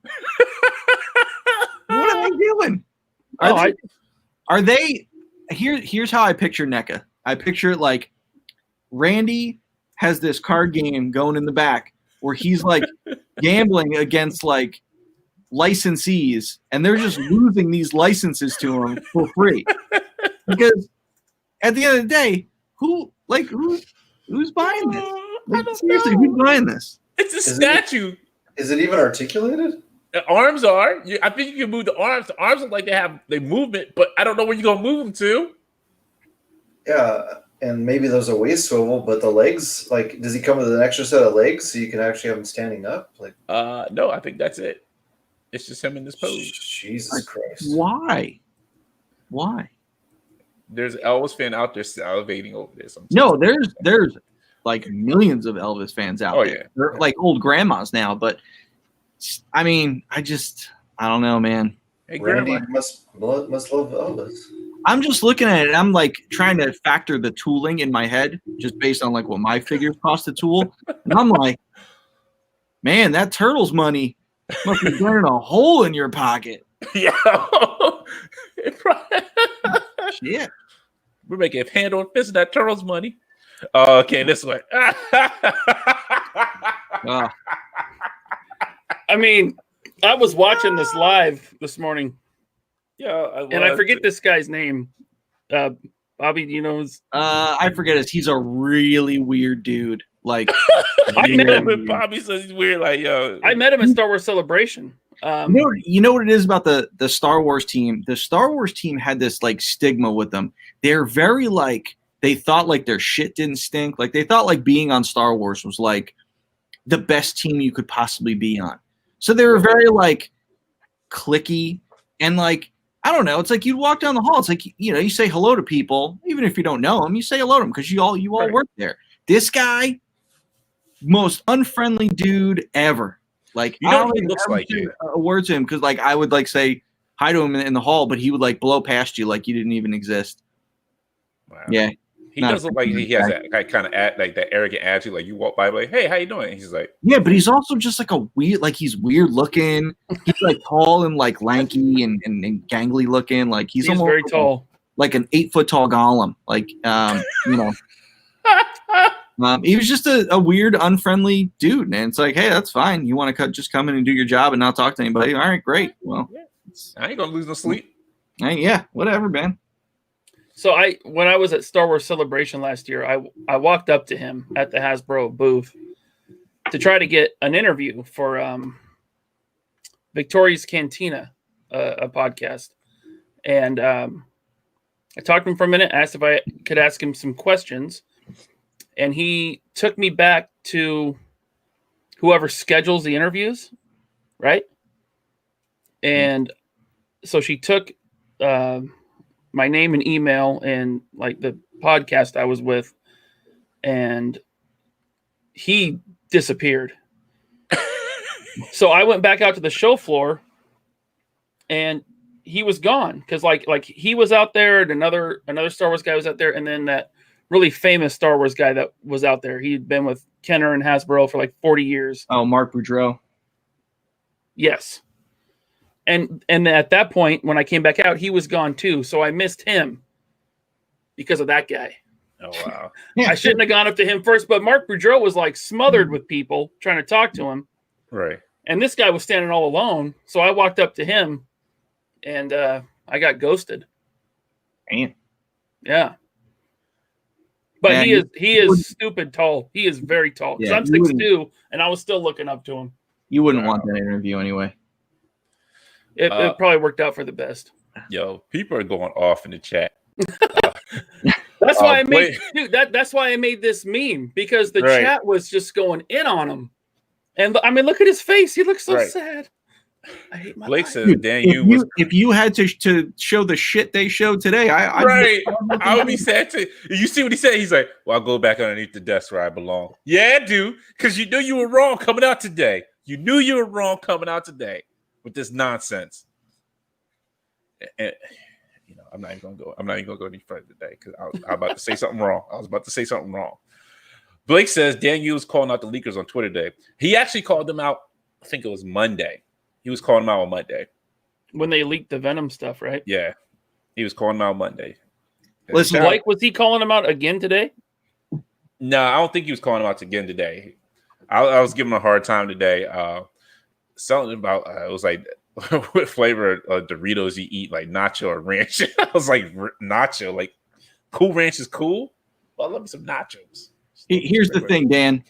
what are they doing? Are they? Here's how I picture NECA. I picture it like Randy has this card game going in the back where he's like gambling against like licensees, and they're just losing these licenses to him for free. Because at the end of the day, who's buying this? Like, seriously, who's buying this? It's a statue. Is it even articulated? The arms are. I think you can move the arms. The arms look like they have movement, but I don't know where you're gonna move them to. Yeah, and maybe there's a waist swivel, but the legs, like, does he come with an extra set of legs so you can actually have him standing up? Like, no, I think that's it. It's just him in this pose. Jesus Christ! Why? There's an Elvis fan out there salivating over this. No, there's like millions of Elvis fans out there. Yeah. They're like old grandmas now, but I mean, I don't know, man. Hey, Randy Grandma. must love Elvis. I'm just looking at it. I'm like trying to factor the tooling in my head, just based on like what my figures cost a tool, and I'm like, man, that Turtles money must be burning a hole in your pocket. Yeah. Shit. We're making hand on fist of that Turtles money. Okay, this way. I mean, I was watching this live this morning. Yeah, and I forget this guy's name. Bobby, do you know his? I forget it. He's a really weird dude. Like, I met him. When Bobby says he's weird, like, yo. I met him at Star Wars Celebration. You know what it is about the Star Wars team? The Star Wars team had this like stigma with them. They're very like, they thought like their shit didn't stink. Like they thought like being on Star Wars was like the best team you could possibly be on. So they were very like cliquey and like, I don't know. It's like you'd walk down the hall. It's like, you know, you say hello to people, even if you don't know them, you say hello to them because you all Right. work there. This guy, most unfriendly dude ever. Like, You know I what don't he even looks ever like, say dude? a word to him because like I would like say hi to him in the hall, but he would like blow past you like you didn't even exist. Wow. Yeah. He Not does look like he has that kind of like that arrogant attitude. Like you walk by, like, hey, how you doing? And he's like, Yeah, but he's also just like a weird, like he's weird looking. He's like tall and like lanky and gangly looking. Like he's almost very like tall. like an 8 foot tall golem. Like, you know, he was just a weird, unfriendly dude. And it's like, hey, that's fine. You want to just come in and do your job and not talk to anybody? All right, great. Well, I ain't gonna lose no sleep. yeah, whatever, man. So when I was at Star Wars Celebration last year, I walked up to him at the Hasbro booth to try to get an interview for Victoria's Cantina, a podcast. And I talked to him for a minute, asked if I could ask him some questions. And he took me back to whoever schedules the interviews, right? And so she took my name and email and like the podcast I was with, and he disappeared. So I went back out to the show floor and he was gone because like he was out there and another Star Wars guy was out there, and then that really famous Star Wars guy that was out there. He'd been with Kenner and Hasbro for like 40 years. Oh, Mark Boudreau. Yes. And at that point, when I came back out, he was gone too. So I missed him because of that guy. Oh wow. I shouldn't have gone up to him first, but Mark Boudreau was like smothered with people trying to talk to him. Right. And this guy was standing all alone. So I walked up to him and I got ghosted. Man. Yeah. But Man, he is stupid tall. He is very tall. Because Yeah, I'm you 6'2", and I was still looking up to him. You wouldn't want that interview anyway. It probably worked out for the best. Yo, people are going off in the chat. That's why that's why I made this meme, because the chat was just going in on him. And I mean, look at his face. He looks so sad. I hate my Blake life. says, "Dan, if you had to show the shit they showed today, I would be sad too." You see what he said? He's like, "Well, I'll go back underneath the desk where I belong." Yeah, dude, because you knew you were wrong coming out today. You knew you were wrong coming out today with this nonsense. And you know, I'm not even gonna go any further today because I was about to say something wrong. Blake says Dan Yu was calling out the leakers on Twitter today. He actually called them out. I think it was Monday. He was calling them out on Monday when they leaked the Venom stuff, right? Yeah, he was calling them out Monday. Listen, Blake, was he calling them out again today? No, I don't think he was calling them out again today. I was giving him a hard time today. Something about it was like what flavor of Doritos you eat, like nacho or ranch. I was like, nacho, like Cool Ranch is cool. Well, I love me some nachos. Here's the thing, Dan.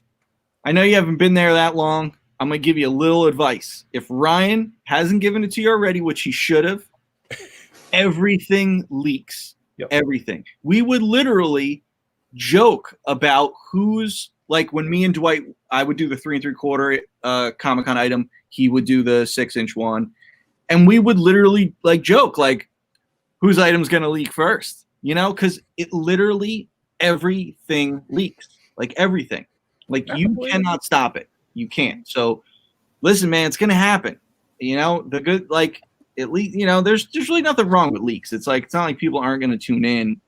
I know you haven't been there that long. I'm going to give you a little advice. If Ryan hasn't given it to you already, which he should have, everything leaks. Yep. Everything. We would literally joke about who's, like when me and Dwight, I would do the 3 3/4 Comic-Con item. He would do the 6-inch one. And we would literally like joke, like, whose item's going to leak first? You know, because it literally, everything leaks. Like everything. Like you cannot stop it. You can't. So listen, man, it's going to happen. You know, the good, like at least, you know, there's really nothing wrong with leaks. It's like, it's not like people aren't going to tune in,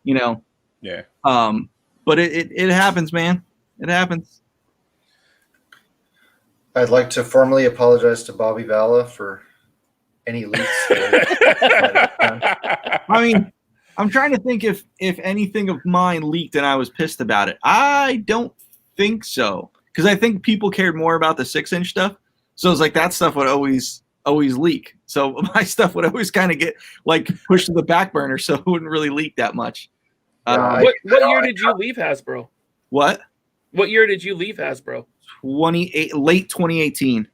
you know? Yeah. But it happens, man. It happens. I'd like to formally apologize to Bobby Valla for any leaks. I mean, I'm trying to think if anything of mine leaked and I was pissed about it. I don't think so, because I think people cared more about the 6-inch stuff. So it's like that stuff would always leak. So my stuff would always kind of get like pushed to the back burner, so it wouldn't really leak that much. What year did you leave Hasbro? What year did you leave Hasbro? Late 2018.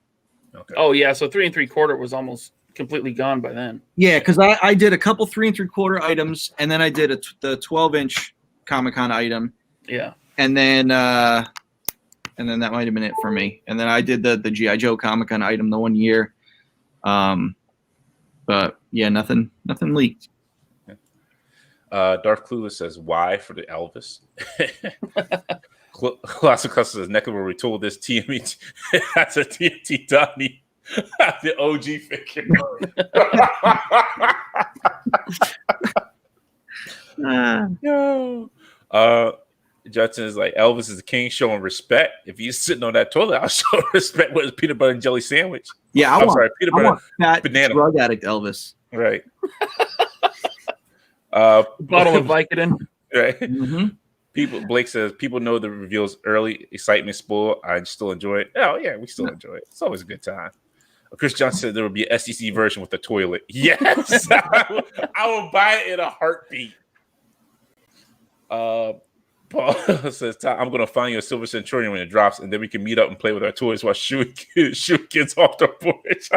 Okay. Oh yeah, so 3 3/4 was almost completely gone by then. Yeah, because I did a couple 3 3/4 items, and then I did the 12-inch Comic-Con item. Yeah. And then that might have been it for me. And then I did the G.I. Joe Comic-Con item the 1 year. But yeah, nothing leaked. Darth Clueless says, why for the Elvis? Classic Custer says, Neckler will retool this TME. That's a TNT Donnie. The OG figure. No. Judson is like, Elvis is the king, showing respect. If he's sitting on that toilet, I'll show respect with his peanut butter and jelly sandwich. Yeah, I'm sorry, peanut butter fat banana. Drug addict Elvis. Right. Bottle of Vicodin. Right. Mm-hmm. Blake says, people know the reveals early, excitement spoiled. I still enjoy it. Oh, yeah, we still enjoy it. It's always a good time. Chris Johnson said there will be an SEC version with a toilet. Yes. I will buy it in a heartbeat. Paul says, I'm going to find you a Silver Centurion when it drops, and then we can meet up and play with our toys while shooting kids off the porch.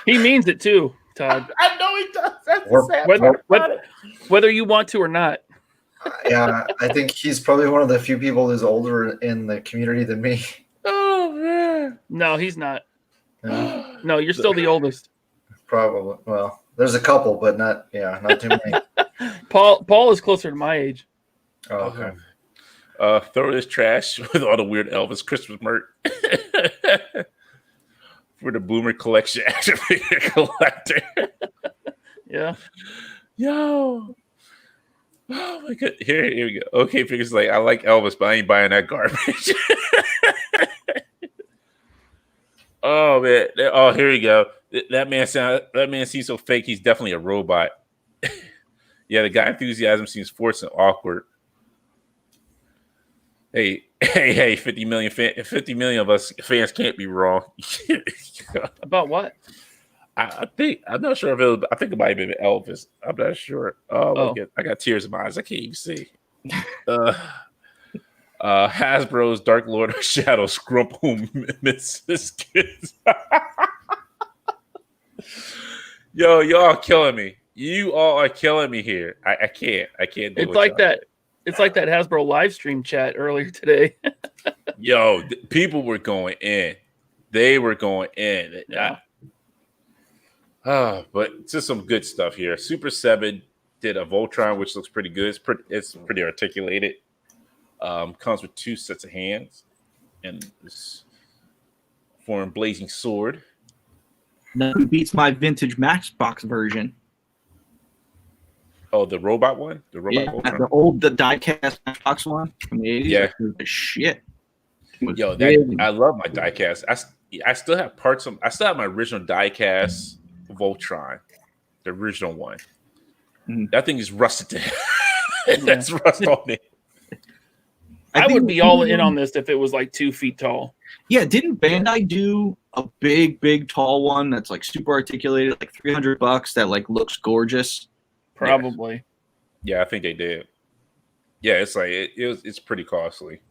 He means it too, Todd. I know he does. That's the sad part. Whether you want to or not. Yeah, I think he's probably one of the few people who's older in the community than me. Oh, man. No, he's not. Yeah, No, you're still the oldest. probably. Well, there's a couple, but not too many. Paul is closer to my age. Oh, okay. Throw this trash with all the weird Elvis Christmas merch for the Boomer Collection action figure collector. Yeah. Yo. Oh my god. Here we go. Okay, figures like, I like Elvis, but I ain't buying that garbage. Oh man. Oh, here we go. That man seems so fake. He's definitely a robot. Yeah, the guy enthusiasm seems forced and awkward. Hey, 50 million of us fans can't be wrong. About what? I'm not sure if it was, I think it might have been Elvis. I'm not sure. Oh. I got tears in my eyes. I can't even see. Hasbro's Dark Lord of Shadows Scrump who misses kids. Yo, y'all killing me. You all are killing me here. I can't do it. It's like that. It's like that Hasbro live stream chat earlier today. Yo, people were going in. They were going in. Yeah. But just some good stuff here. Super 7 did a Voltron, which looks pretty good. It's pretty articulated. Comes with 2 sets of hands and this foreign blazing sword. Nothing beats my vintage Matchbox version. Oh, the robot one? The robot Voltron? The die-cast Matchbox one from the 80s. Yeah. The shit. Yo, I love my die-cast. I still have parts of. I still have my original die-cast Voltron, the original one. Mm. That thing is rusted. That's rust on it. I would be all in on this if it was like 2 feet tall. Yeah, didn't Bandai do a big tall one that's like super articulated, like $300 that like looks gorgeous? Probably. Yeah, I think they did. Yeah, it's like it's pretty costly.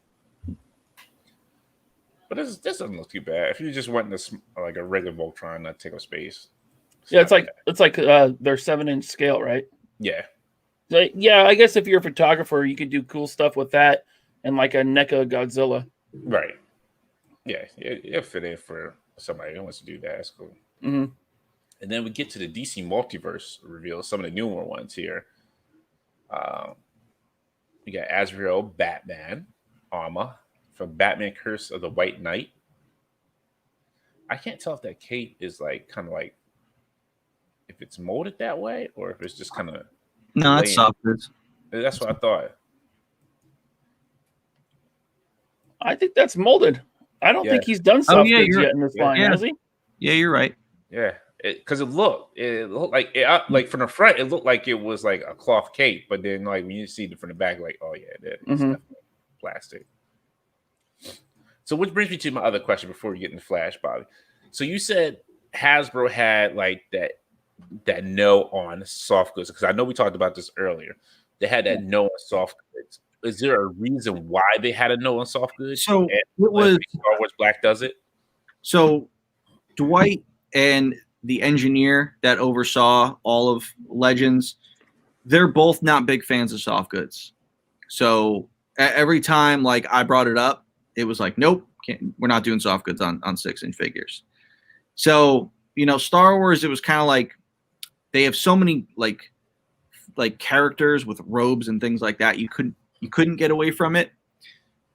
But this doesn't look too bad. If you just went in like a regular Voltron, not take up space. It's like their 7-inch scale, right? Yeah. So, yeah, I guess if you're a photographer, you could do cool stuff with that and like a NECA Godzilla. Right. Yeah, it'll fit in for somebody who wants to do that. That's cool. Mm-hmm. And then we get to the DC Multiverse reveal, some of the newer ones here. We got Azrael, Batman, Arma, from Batman Curse of the White Knight. I can't tell if that cape is like kind of like if it's molded that way or if it's just kind of No, it's soft goods. That's what I thought. I think that's molded. I don't Yeah. think he's done soft goods yet in this line, yeah. has he? Yeah, you're right. Yeah, because it looked like like from the front, it looked like it was like a cloth cape, but then like when you see it from the back, like oh yeah, it's definitely plastic. So which brings me to my other question before we get into Flash, Bobby. So you said Hasbro had like that no on soft goods because I know we talked about this earlier. They had that no on soft goods. Is there a reason why they had a no on soft goods? So and it was Star Wars Black does it. So Dwight and the engineer that oversaw all of Legends, they're both not big fans of soft goods. So every time like I brought it up, it was like, nope, we're not doing soft goods on 6-inch figures. So, Star Wars, it was kind of like they have so many like characters with robes and things like that. You couldn't get away from it.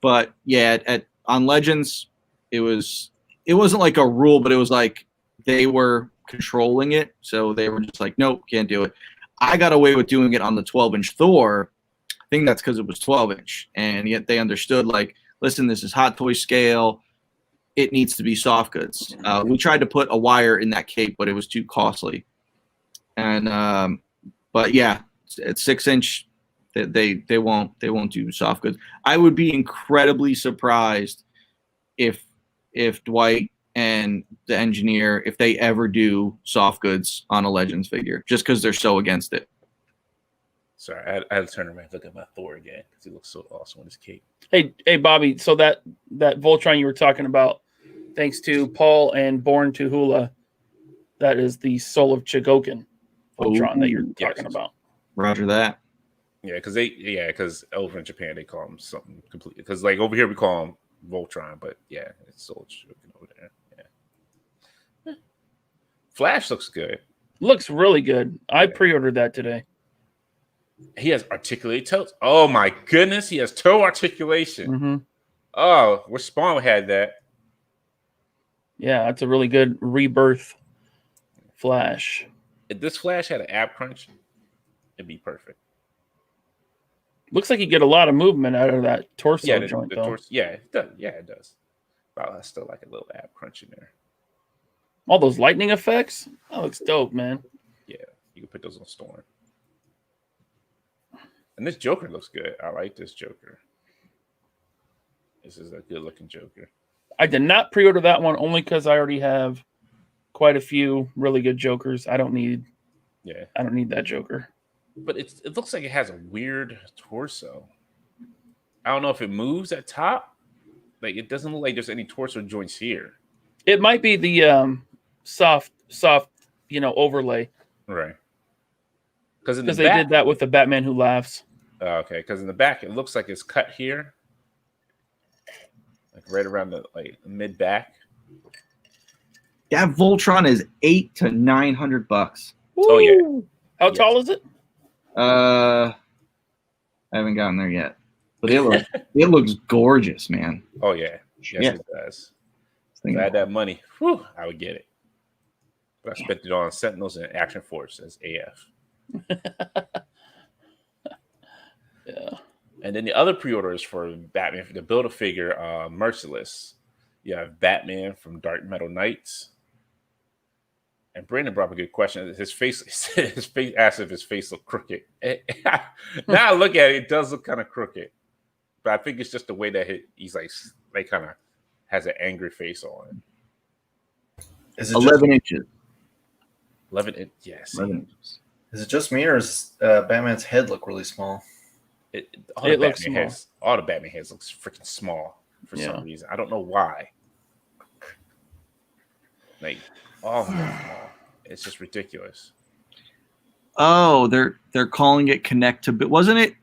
But yeah, on Legends, it wasn't like a rule, but it was like they were controlling it. So they were just like, nope, can't do it. I got away with doing it on the 12-inch Thor. I think that's because it was 12-inch. And yet they understood, like, listen, this is Hot Toy scale. It needs to be soft goods. We tried to put a wire in that cape, but it was too costly. And but yeah, at 6-inch, they won't do soft goods. I would be incredibly surprised if Dwight and the engineer, if they ever do soft goods on a Legends figure, just because they're so against it. Sorry, I had to turn around and look at my Thor again because he looks so awesome with his cape. Hey, Bobby. So that Voltron you were talking about, thanks to Paul and Born to Hula, that is the Soul of Chigokin Voltron that you're talking about. Roger that. Yeah, because over in Japan they call him something completely. Because like over here we call him Voltron, but yeah, it's Soul of Chigokin over there. Yeah. Flash looks good. Looks really good. I pre-ordered that today. He has articulated toes. Oh my goodness, he has toe articulation. Mm-hmm. Oh, where Spawn had that. Yeah, that's a really good rebirth Flash. If this Flash had an ab crunch, it'd be perfect. Looks like you get a lot of movement out of that torso joint, though. Torso, yeah, it does. Yeah, it does. Wow, that's still like a little ab crunch in there. All those lightning effects. That looks dope, man. Yeah, you can put those on Storm. And this Joker looks good. I like this Joker. This is a good-looking Joker. I did not pre-order that one only because I already have quite a few really good Jokers. I don't need that Joker. But it looks like it has a weird torso. I don't know if it moves at top. Like it doesn't look like there's any torso joints here. It might be the soft, overlay. Right. Because they did that with the Batman Who Laughs. Okay, because in the back it looks like it's cut here, like right around the mid back. That Voltron is $800 to $900. Oh yeah. How tall is it? I haven't gotten there yet, but it looks gorgeous, man. Oh yeah, yes it does. If I had that money, I would get it. But I spent it on Sentinels and Action Force as AF. Yeah. And then the other pre-orders for Batman for the Build-A-Figure Merciless. You have Batman from Dark Metal Knights. And Brandon brought up a good question. His face asked if his face looked crooked. Now I look at it, it does look kind of crooked. But I think it's just the way that he's like kind of has an angry face on. Is it 11 inches. 11 inches. Yes. 11 inches. Is it just me, or does Batman's head look really small? All the Batman heads looks freaking small for some reason. I don't know why. Like, it's just ridiculous. Oh, they're calling it Connect to Wasn't it?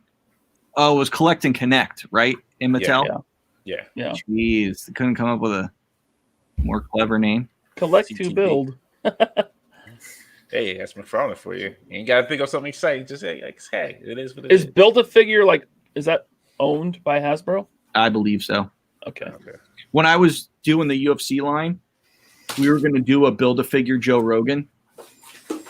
Oh, it was Collect and Connect, right? In Mattel? Yeah. Jeez, they couldn't come up with a more clever name. Collect to build. Hey, that's McFarlane for you. You ain't got to think of something exciting. Just say, hey, it is what it is. Is Build-A-Figure, is that owned by Hasbro? I believe so. Okay. When I was doing the UFC line, we were going to do a Build-A-Figure Joe Rogan.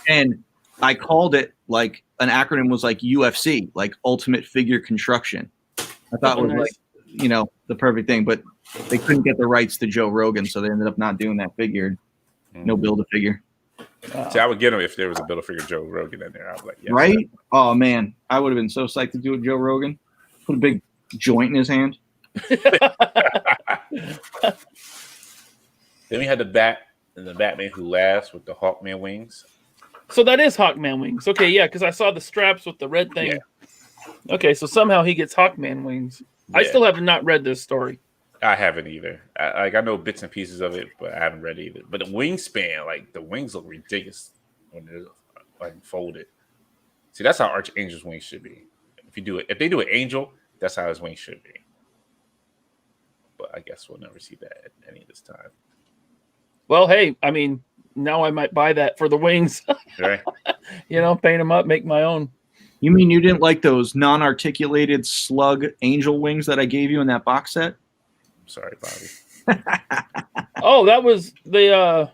And I called it like an acronym was like UFC, like Ultimate Figure Construction. I thought it was like, you know, the perfect thing, but they couldn't get the rights to Joe Rogan, so they ended up not doing that figure. No Build-A-Figure. See, I would get him if there was a Build-A-Figure Joe Rogan in there. I was like, yes, right? Oh man, I would have been so psyched to do a Joe Rogan. Put a big joint in his hand. Then we had the Batman Who Laughs with the Hawkman wings. So that is Hawkman wings. Okay, yeah, because I saw the straps with the red thing. Yeah. Okay, so somehow he gets Hawkman wings. Yeah. I still have not read this story. I haven't either. I know bits and pieces of it, but I haven't read either. But the wingspan, like the wings look ridiculous when they're like folded. See, that's how Archangel's wings should be. If they do an angel, that's how his wings should be. But I guess we'll never see that at any of this time. Well, hey, I mean, now I might buy that for the wings. Right. You know, paint them up, make my own. You mean you didn't like those non-articulated slug angel wings that I gave you in that box set? Sorry, Bobby. Oh, that was the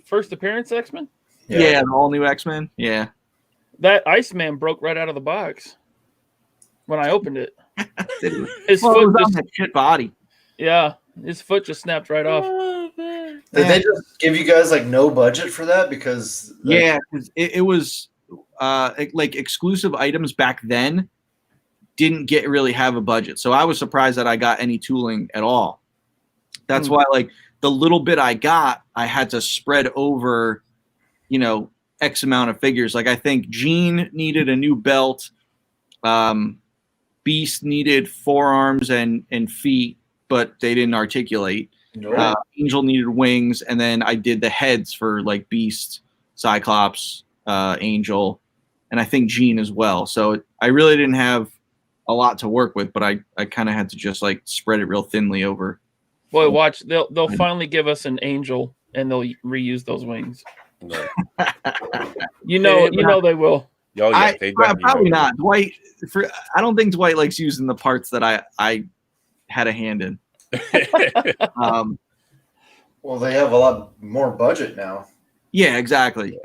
first appearance X-Men? Yeah, the all new X-Men. Yeah. That Iceman broke right out of the box when I opened it. His foot just that shit body. Yeah, his foot just snapped right off. Did they just give you guys like no budget for that? Because it was like exclusive items back then didn't really have a budget. So I was surprised that I got any tooling at all. That's why like the little bit I got, I had to spread over, you know, X amount of figures. Like I think Jean needed a new belt. Beast needed forearms and feet, but they didn't articulate. No. Angel needed wings, and then I did the heads for like Beast, Cyclops, Angel, and I think Jean as well. So I really didn't have a lot to work with, but I kind of had to just like spread it real thinly over. Boy, watch, they'll finally give us an Angel, and they'll reuse those wings. No. you know they will. Oh yeah, they probably not. Dwight, I don't think Dwight likes using the parts that I had a hand in. Well, they have a lot more budget now. Yeah, exactly.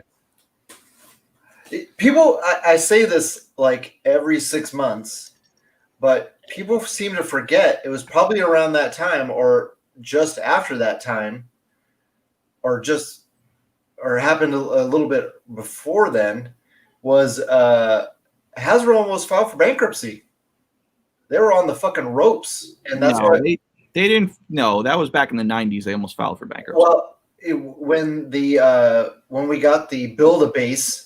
People, I say this like every 6 months, but people seem to forget it was probably around that time or just after that time or happened a little bit before then was Hasbro almost filed for bankruptcy. They were on the fucking ropes, and that's why they didn't. No, that was back in the 90s. They almost filed for bankruptcy. Well, when we got the Build-A-Base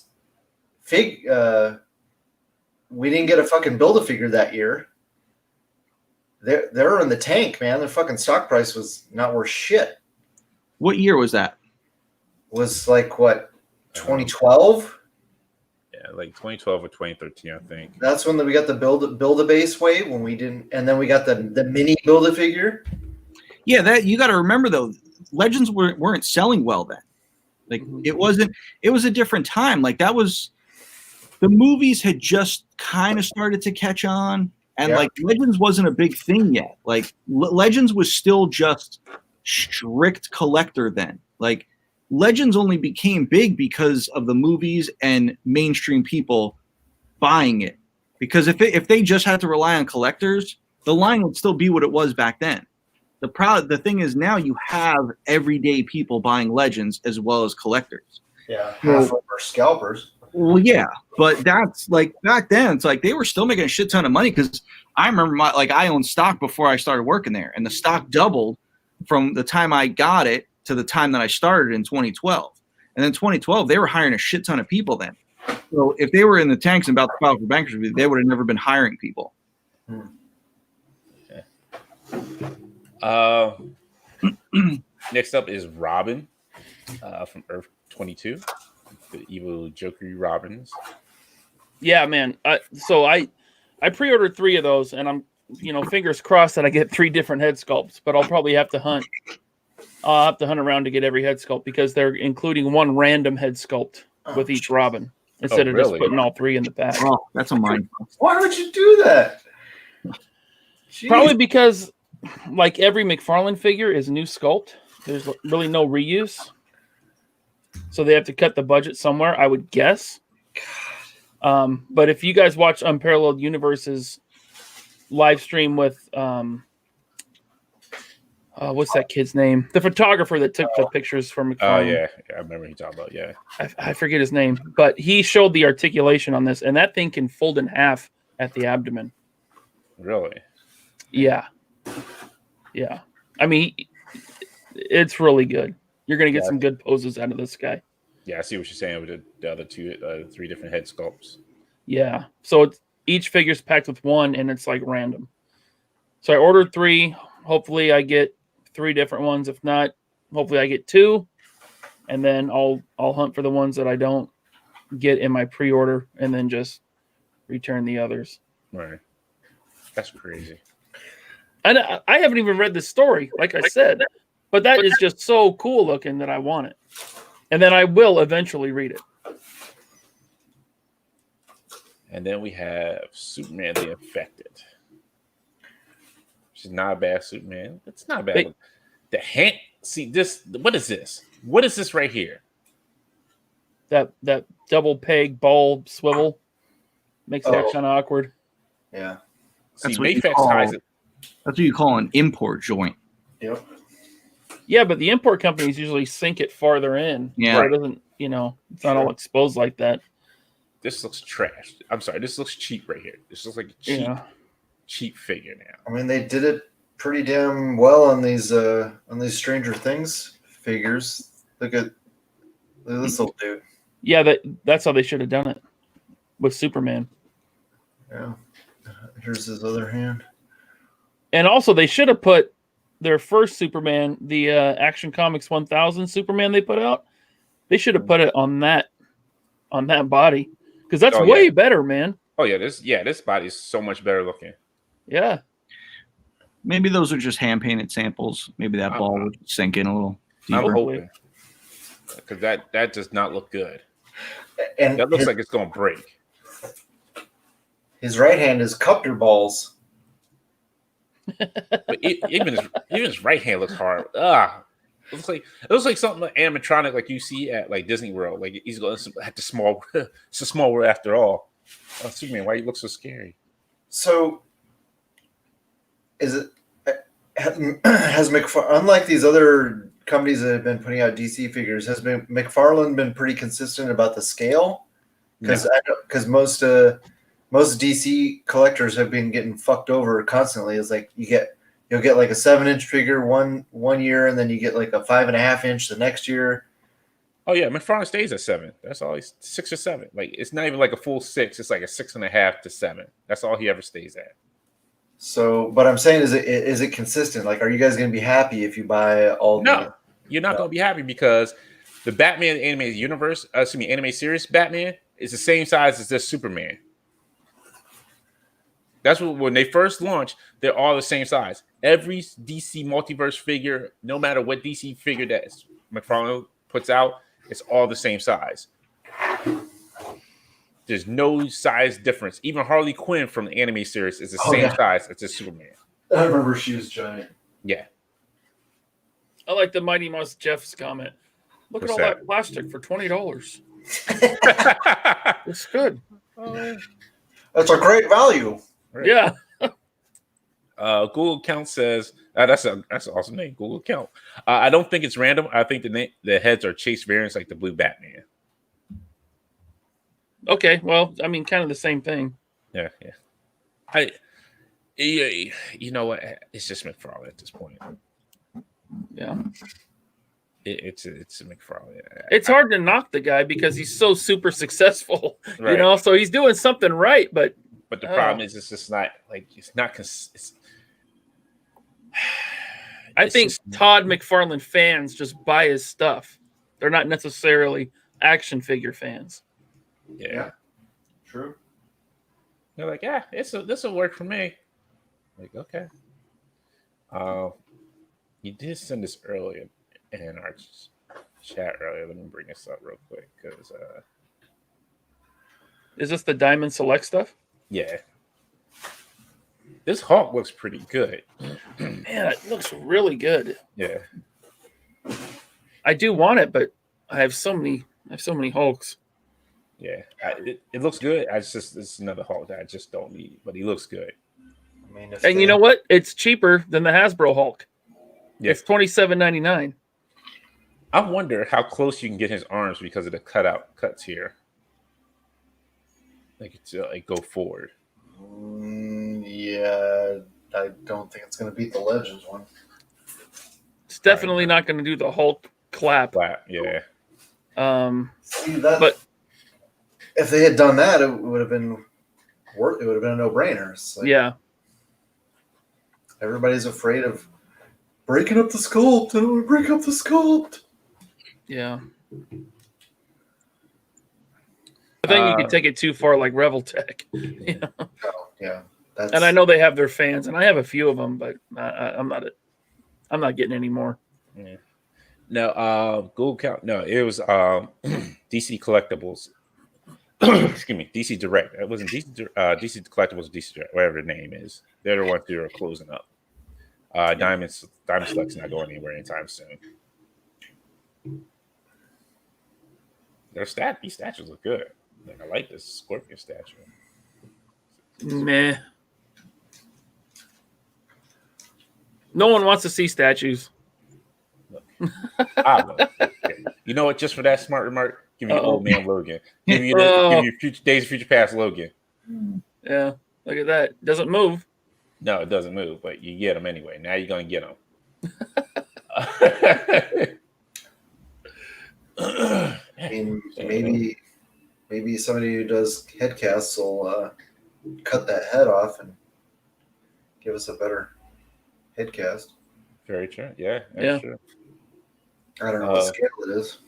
we didn't get a fucking Build-A-Figure that year. They're in the tank, man. Their fucking stock price was not worth shit. What year was that? Was like what, 2012? Yeah, like 2012 or 2013, I think. That's when we got the Build-A-Base wave when we didn't, and then we got the mini Build-A-Figure. Yeah, that you got to remember though, Legends weren't selling well then. Like it wasn't. It was a different time. Like that was, the movies had just kind of started to catch on, and like Legends wasn't a big thing yet. Like Legends was still just strict collector then. Like Legends only became big because of the movies and mainstream people buying it. Because if they just had to rely on collectors, the line would still be what it was back then. The thing is now you have everyday people buying Legends as well as collectors. Yeah, half of them are scalpers. Well, yeah, but that's like back then. It's like they were still making a shit ton of money because I remember I owned stock before I started working there, and the stock doubled from the time I got it to the time that I started in 2012. And then 2012, they were hiring a shit ton of people then. So if they were in the tanks and about to file for bankruptcy, they would have never been hiring people. Next up is Robin from Earth 22, the evil Joker Robins. Yeah, man. So I pre-ordered 3 of those, and I'm fingers crossed that I get 3 different head sculpts. But I'll probably have to hunt. I'll have to hunt around to get every head sculpt because they're including one random head sculpt with each Robin instead of just putting all 3 in the pack. Oh, that's a mind. Why would you do that? Jeez. Probably because like every McFarlane figure is new sculpt. There's really no reuse. So they have to cut the budget somewhere, I would guess. But if you guys watch Unparalleled Universe's live stream with what's that kid's name? The photographer that took the pictures for McFarlane. Oh yeah, I remember you talking about. Yeah, I forget his name, but he showed the articulation on this, and that thing can fold in half at the abdomen. really. Yeah. I mean, it's really good. You're gonna get some good poses out of this guy. Yeah, I see what you're saying with the other three different head sculpts. Yeah. So each figure's packed with one, and it's like random. So I ordered 3. Hopefully, I get 3 different ones. If not, hopefully I get 2, and then I'll hunt for the ones that I don't get in my pre-order, and then just return the others. Right. That's crazy. And I haven't even read the story, like I said, but that is just so cool looking that I want it, and then I will eventually read it. And then we have Superman the Infected. Which is not a bad Superman. It's not bad. The hand. See this. What is this? What is this right here? That double peg ball swivel makes that kind of awkward. Yeah. See, That's what Mayfex ties it. That's what you call an import joint. Yep. Yeah, but the import companies usually sink it farther in. Yeah. So it doesn't, it's not all exposed like that. This looks trash. I'm sorry. This looks cheap right here. This looks like a cheap figure now. I mean, they did it pretty damn well on these Stranger Things figures. Look at this little dude. Yeah, that's how they should have done it with Superman. Yeah. Here's his other hand. And also, they should have put their first Superman, the Action Comics 1000 Superman they put out. They should have put it on that body, because that's way better, man. Oh yeah, this body is so much better looking. Yeah. Maybe those are just hand painted samples. Maybe that ball would sink in a little I'm deeper. hoping, because that does not look good. And That looks like it's gonna break. His right hand is copter balls. But even his right hand looks hard. It looks like something like animatronic, like you see at like Disney World. Like he's going at the small. It's a small world after all. Oh, Superman, why you look so scary? So, is it has unlike these other companies that have been putting out DC figures, has McFarlane been pretty consistent about the scale? Because most DC collectors have been getting fucked over constantly. It's like you'll get like a 7-inch figure one year, and then you get like a 5.5-inch the next year. Oh yeah, McFarlane stays at 7. That's all. He's 6 or 7. Like it's not even like a full 6. It's like a 6.5 to 7. That's all he ever stays at. So, but I'm saying, is it consistent? Like, are you guys going to be happy if you buy all? No, you're not going to be happy, because the Batman anime series Batman is the same size as this Superman. That's what, when they first launched, they're all the same size. Every DC Multiverse figure, no matter what DC figure that McFarlane puts out, it's all the same size. There's no size difference. Even Harley Quinn from the anime series is the same size as this Superman. I remember she was giant. Yeah. I like the Mighty Mouse Jeff's comment. Look at all that plastic for $20. It's good. That's a great value. Right. Yeah. Google Account says that's an awesome name. Google Account. I don't think it's random. I think the heads are chase variants like the Blue Batman. Okay. Well, I mean, kind of the same thing. Yeah. You know what? It's just McFarlane at this point. Yeah. It's a McFarlane. It's hard to knock the guy because he's so super successful. Right. So he's doing something right, but the problem is it's just not like it's not. I think Todd McFarlane fans just buy his stuff. They're not necessarily action figure fans. Yeah. True. They're like, yeah, this will work for me. Like, okay. You did send this earlier in our chat earlier. Let me bring this up real quick because is this the Diamond Select stuff? yeah. This Hulk looks pretty good. Man, it looks really good. Yeah. I do want it, but I have so many Hulks. Yeah. It looks good. It's another Hulk that I just don't need, but he looks good. I mean, if And they, you know what? It's cheaper than the Hasbro Hulk. Yeah. It's $27.99. I wonder how close you can get his arms because of the cuts here. Like it's like go forward. Yeah, I don't think it's going to beat the Legends one. It's definitely not going to do the Hulk clap. Yeah. See that? But if they had done that, it would have been worth. It would have been a no-brainer. It's like, yeah, everybody's afraid of breaking up the sculpt. I don't want to break up the sculpt. yeah. I think you could take it too far, like Reveltech. You know? Oh, yeah, that's, And I know they have their fans, and I have a few of them, but I'm not getting any more. Yeah. No, Google count. No, it was DC Collectibles. Excuse me, DC Direct. It wasn't DC Collectibles, DC Direct, whatever the name is. They're the ones who are closing up. Diamond Select's not going anywhere anytime soon. These statues look good. Like, I like this Scorpion statue. Meh. No one wants to see statues. You know what? Just for that smart remark, give me old man Logan. Give me Days of Future Past Logan. Yeah, look at that. Doesn't move. No, it doesn't move, but you get him anyway. Now you're gonna get him. I mean, maybe somebody who does head casts will cut that head off and give us a better head cast. Very true. Yeah, that's true. I don't know what scale it is,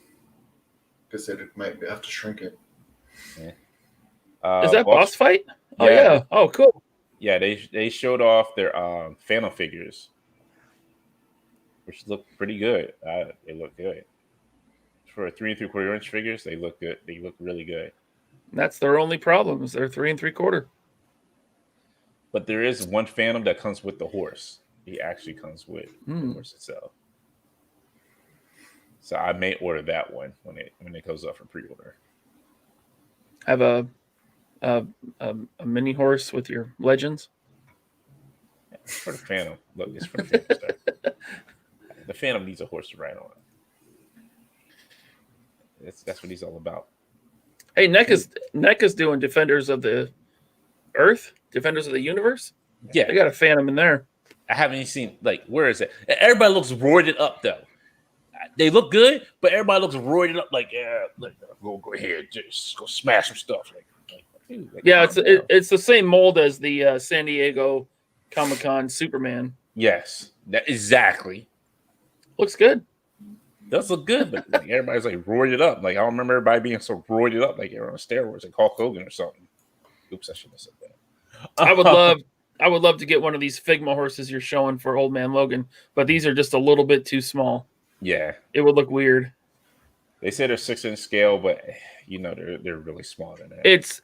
because it might have to shrink it. Yeah. Is that boss fight? Oh Yeah. yeah. Oh cool. Yeah, they showed off their Phantom figures, which look pretty good. They look good for 3 3/4 inch figures. They look good. They look really good. That's their only problem. Is they're 3 3/4. But there is one Phantom that comes with the horse. He actually comes with the horse itself. So I may order that one when it goes up for pre-order. Have a mini horse with your legends. Yeah, for the Phantom. Look, it's for the Phantom stuff. The Phantom needs a horse to ride on. That's what he's all about. Hey, NEC is doing Defenders of the Earth, Defenders of the Universe. Yeah, They got a Phantom in there. I haven't even seen, like, where is it? Everybody looks roided up though. They look good, but everybody looks roided up. Like, yeah, go ahead, just go smash some stuff. Dude, Yeah, it's the same mold as the San Diego Comic-Con Superman. Yes, exactly. Looks good. Does look good, but like, everybody's like roided up. Like, I don't remember everybody being so roided up, like you're on steroids, like Hulk Hogan or something. Oops, I shouldn't have said that. I would love to get one of these Figma horses you're showing for Old Man Logan, but these are just a little bit too small. Yeah, it would look weird. They say they're 6-inch scale, but you know they're really smaller than that. It's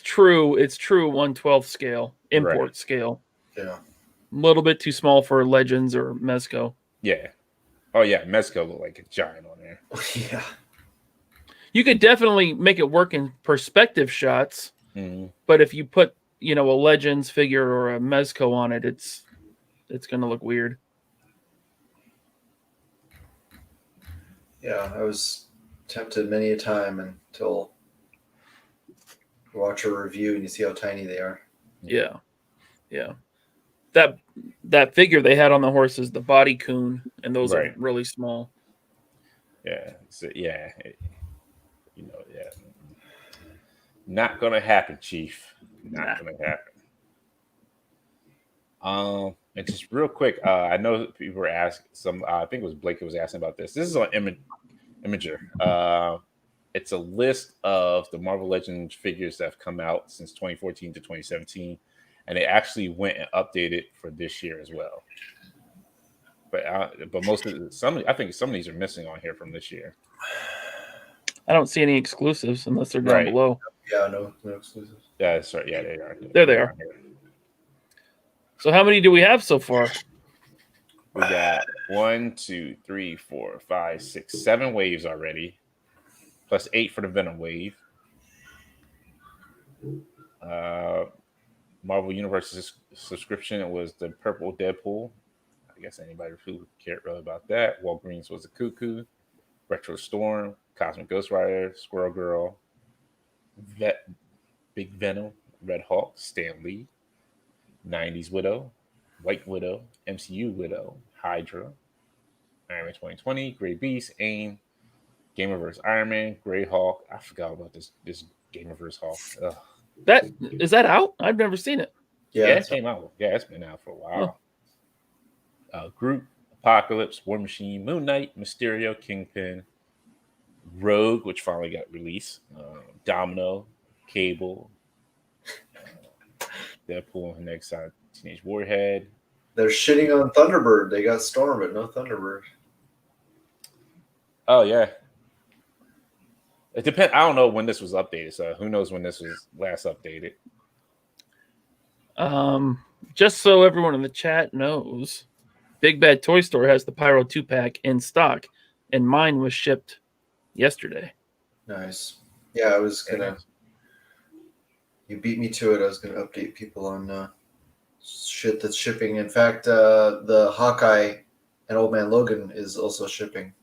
true. It's true 1/12 scale, import scale. Yeah, a little bit too small for Legends or Mezco. Yeah. Oh yeah, Mezco look like a giant on there. Yeah. You could definitely make it work in perspective shots, but if you put a Legends figure or a Mezco on it, it's going to look weird. Yeah, I was tempted many a time until you watch a review and you see how tiny they are. Yeah. That figure they had on the horse is the Body Coon, and those are really small. Yeah. So, not gonna happen, Chief. Not gonna happen. And just real quick, I know people were asking I think it was Blake who was asking about this. This is on Imager. It's a list of the Marvel Legends figures that have come out since 2014 to 2017, and they actually went and updated for this year as well. But I think some of these are missing on here from this year. I don't see any exclusives unless they're down below. Yeah, no exclusives. Yeah, that's right. Yeah, they are. There they are. So how many do we have so far? We got 1, 2, 3, 4, 5, 6, 7 waves already, plus 8 for the Venom wave. Marvel Universe's subscription was the Purple Deadpool. I guess anybody who cared really about that. Walgreens was the Cuckoo, Retro Storm, Cosmic Ghost Rider, Squirrel Girl, Big Venom, Red Hawk, Stan Lee, 90s Widow, White Widow, MCU Widow, Hydra, Iron Man 2020, Grey Beast, AIM, Gamerverse Iron Man, Grey Hawk. I forgot about this Gamerverse Hawk. Ugh. That is that out? I've never seen it. Yeah, it came out. Yeah, it's been out for a while. Groot, Apocalypse, War Machine, Moon Knight, Mysterio, Kingpin, Rogue, which finally got released, Domino, Cable, Deadpool, and next side, Teenage Warhead. They're shitting on Thunderbird. They got Storm, but no Thunderbird. Oh yeah. It depends. I don't know when this was updated, so who knows when this was last updated. Just so everyone in the chat knows, Big Bad Toy Store has the Pyro 2-pack in stock, and mine was shipped yesterday. Nice. Yeah, I was gonna. You beat me to it. I was gonna update people on shit that's shipping. In fact, the Hawkeye and Old Man Logan is also shipping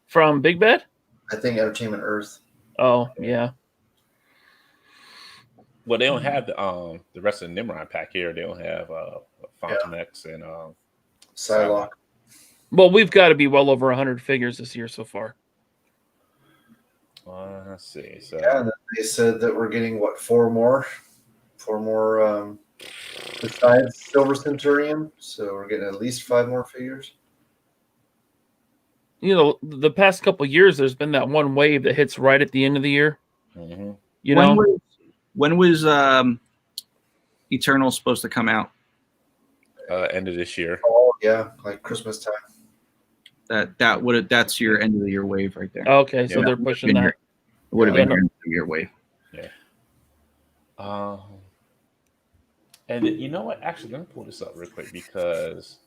From Big Bad? I think Entertainment Earth. Oh, yeah. Well, they don't have the rest of the Nimrod pack here. They don't have Fountain X and Psylocke. Well, we've got to be well over 100 figures this year so far. Let's see. So Yeah, and then they said that we're getting what, four more besides Silver Centurion. So we're getting at least 5 more figures. You know, the past couple of years, there's been that one wave that hits right at the end of the year. mm-hmm. You know, when was Eternal supposed to come out? End of this year. Oh yeah, like Christmas time. That's your end of the year wave right there. okay, so Yeah. they're pushing that. It would have been Yeah. your end of the year wave. Yeah. And you know what? Actually, let me pull this up real quick because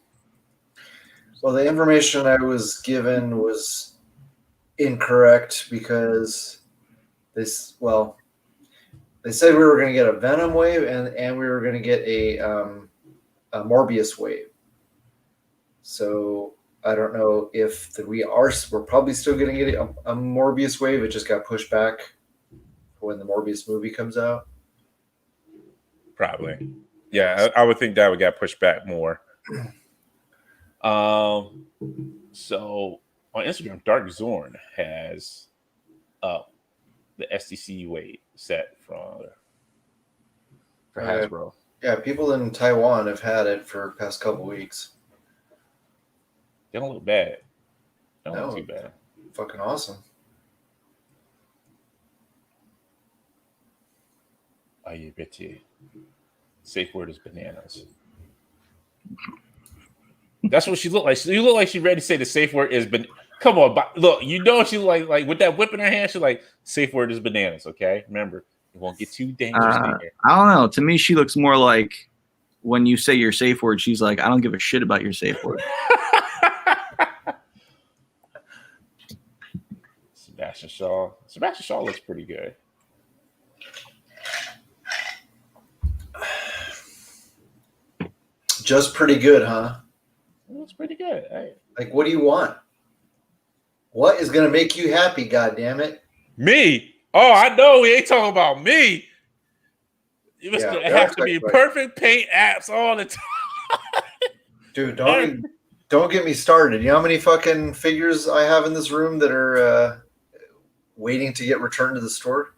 Well, the information I was given was incorrect because they said we were going to get a Venom wave and we were going to get a Morbius wave. So I don't know if we're probably still going to get a Morbius wave. It just got pushed back when the Morbius movie comes out. probably, yeah, I would think that would get pushed back more. So on Instagram, Dark Zorn has the STC weight set for Hasbro. Yeah, people in Taiwan have had it for the past couple weeks. They don't look bad. They don't No. look too bad. Fucking awesome. I bet you. Safe word is bananas. That's what she looked like. You look like she ready to say the safe word is Come on, look. You know she like with that whip in her hand. She's like, safe word is bananas. Okay, remember, it won't get too dangerous in here. I don't know. To me, she looks more like when you say your safe word, she's like, I don't give a shit about your safe word. Sebastian Shaw. Sebastian Shaw looks pretty good. Just pretty good, huh? It looks pretty good. Hey. Like, what do you want? What is going to make you happy, goddammit? Me? Oh, I know we ain't talking about me. It must have to be perfect paint apps all the time. Dude, don't get me started. You know how many fucking figures I have in this room that are waiting to get returned to the store?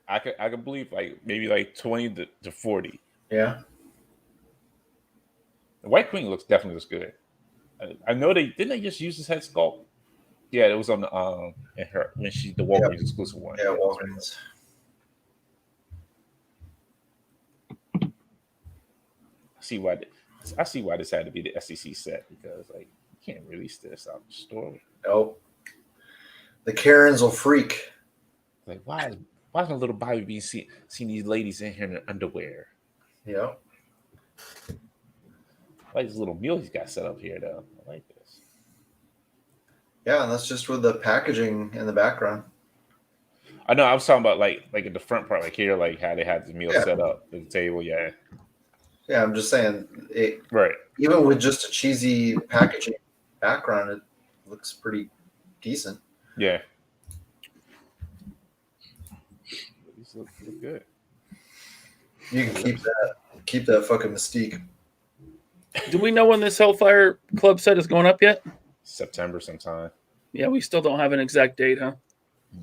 I could believe maybe 20 to 40. Yeah. The White Queen definitely looks good. I know didn't they just use this head sculpt? Yeah, it was on the in her when she's the Walgreens exclusive one. Yeah, Walgreens. I see why this had to be the SEC set because you can't release this out the store. Nope. The Karens will freak. Why is my little Bobby being seeing these ladies in here in their underwear? Yeah. like this little meal he's got set up here, though. I like this. Yeah, and that's just with the packaging in the background. I know. I was talking about like in the front part, like here, like how they had the meal Yeah. set up at the table. Yeah. Yeah, I'm just saying, Right. even with just a cheesy packaging background, it looks pretty decent. Yeah. These look good. You can keep that fucking mystique. Do we know when this Hellfire Club set is going up yet? September sometime. Yeah, we still don't have an exact date, huh?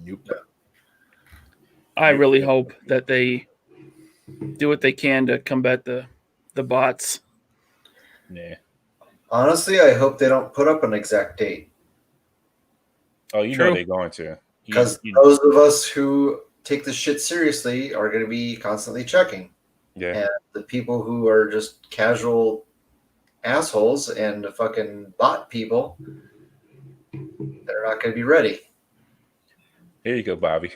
Nope. I really hope that they do what they can to combat the bots. Yeah. Honestly, I hope they don't put up an exact date. Oh, you True. know they're going to. Because those of us who take this shit seriously are going to be constantly checking. Yeah. And the people who are just casual assholes and fucking bot people, they're not going to be ready. Here you go, Bobby.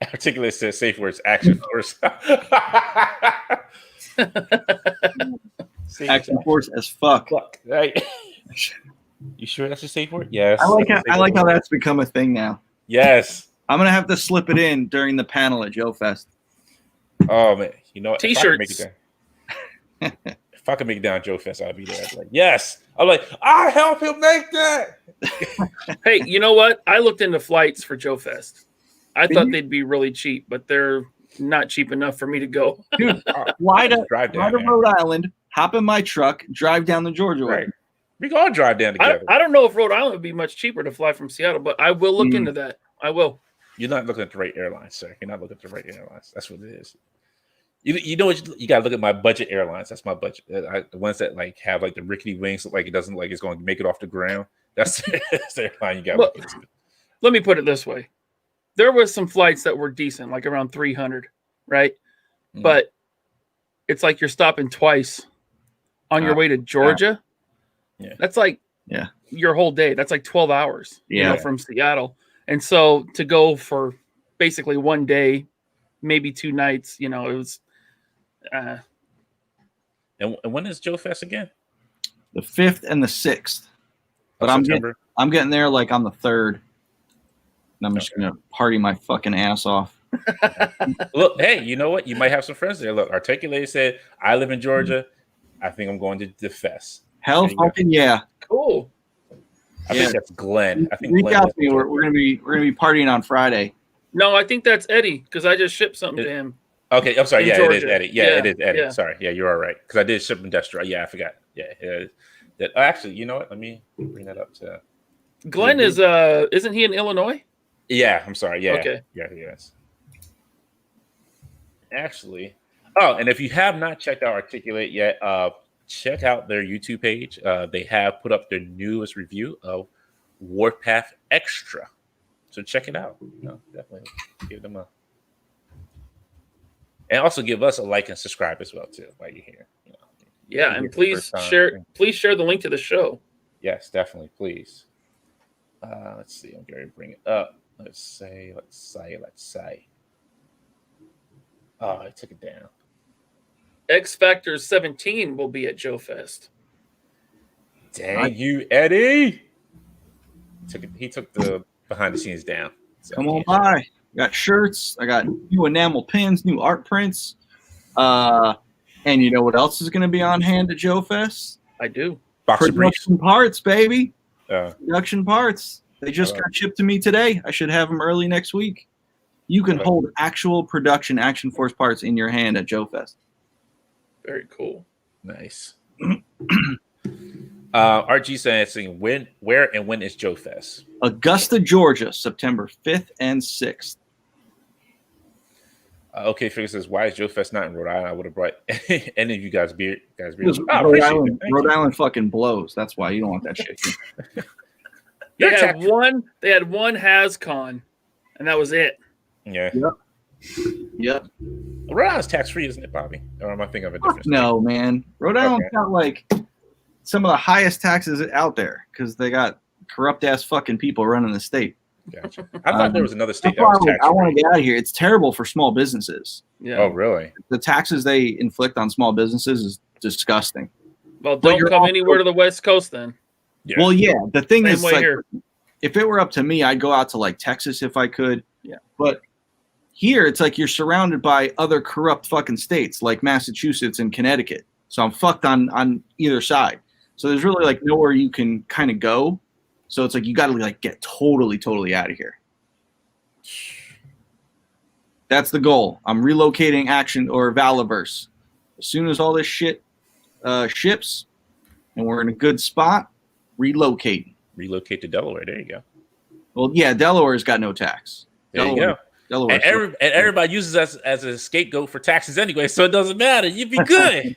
Articulate says safe words. Action force. Action force as fuck. Right. You sure that's a safe word? Yes. I like how that's become a thing now. Yes. I'm gonna have to slip it in during the panel at Joe Fest. Oh man, you know what? T-shirts. If I can make it down Joe Fest, I'll be there. I'd be like, yes. I'm like, I help him make that. Hey, you know what? I looked into flights for Joe Fest. I thought they'd be really cheap, but they're not cheap enough for me to go. Dude, fly to drive down there. Rhode Island, hop in my truck, drive down to Georgia. Right. We can all drive down together. I don't know if Rhode Island would be much cheaper to fly from Seattle, but I will look into that. I will. You're not looking at the right airlines, sir. You're not looking at the right airlines. That's what it is. You know what? You gotta look at my budget airlines. That's my budget. The ones that like have like the rickety wings, look like it doesn't like it's going to make it off the ground. That's the airline you got to look at. Let me put it this way: there was some flights that were decent, like around 300, right? Mm. But it's like you're stopping twice on your way to Georgia. Yeah. That's like your whole day. That's like 12 hours. From Seattle, and so to go for basically one day, maybe 2 nights. It was. And when is Joe Fest again? The 5th and the 6th. But I'm getting there like on the 3rd. And I'm just gonna party my fucking ass off. Look, hey, you know what? You might have some friends there. Look, Articulated said, I live in Georgia. I think I'm going to the fest. Hell fucking yeah. Cool. I think that's Glenn. I think reach Glenn out to me. We're gonna be partying on Friday. No, I think that's Eddie because I just shipped something to him. Okay, I'm sorry. In Yeah, Georgia. it is Eddie. Yeah, it is Eddie. Yeah. Sorry. Yeah, you're all right. Because I did ship industrial. Yeah, I forgot. Yeah. Actually, you know what? Let me bring that up to Glenn is isn't he in Illinois? Yeah, I'm sorry. Yeah. Okay. Yeah, yes. Actually, and if you have not checked out Articulate yet, check out their YouTube page. They have put up their newest review of Warpath Extra. So check it out. Definitely give them and also give us a like and subscribe as well too while you're here. Yeah, and please share the link to the show. Yes, definitely, please. Let's see. I'm going to bring it up. Let's say. Oh, I took it down. X Factor 17 will be at Joe Fest. Dang you, Eddie! He took the behind the scenes down. So come on by. I got shirts. I got new enamel pins, new art prints. And you know what else is going to be on hand at Joe Fest? I do. Production parts, baby. Oh. Production parts. They just got shipped to me today. I should have them early next week. You can hold actual production Action Force parts in your hand at Joe Fest. Very cool. Nice. RG saying where and when is Joe Fest? Augusta, Georgia, September 5th and 6th. Okay, Figure says, why is Joe Fest not in Rhode Island? I would have brought any of you guys beer. Rhode Island fucking blows. That's why you don't want that shit. They had one HasCon, and that was it. Yeah. Yep. Rhode Island's tax-free, isn't it, Bobby? Or am I thinking of a different state? No, man. Rhode Island's got like some of the highest taxes out there because they got corrupt-ass fucking people running the state. Gotcha. I thought there was another state that was tax-free. I want to get out of here. It's terrible for small businesses. Yeah. Oh, really? The taxes they inflict on small businesses is disgusting. Well, But don't you're come also- anywhere to the West Coast then. Yeah. Well, yeah. The thing Same is, way like, here. if it were up to me, I'd go out to like Texas if I could. Yeah. But here, it's like you're surrounded by other corrupt fucking states like Massachusetts and Connecticut. So I'm fucked on either side. So there's really like nowhere you can kind of go. So it's like you got to like get totally out of here. That's the goal. I'm relocating Action or Valiverse. As soon as all this shit ships and we're in a good spot, relocating. Relocate to Delaware. There you go. Well, yeah, Delaware's got no tax. There you go. Delaware. And everybody uses us as a scapegoat for taxes anyway, so it doesn't matter. You'd be good.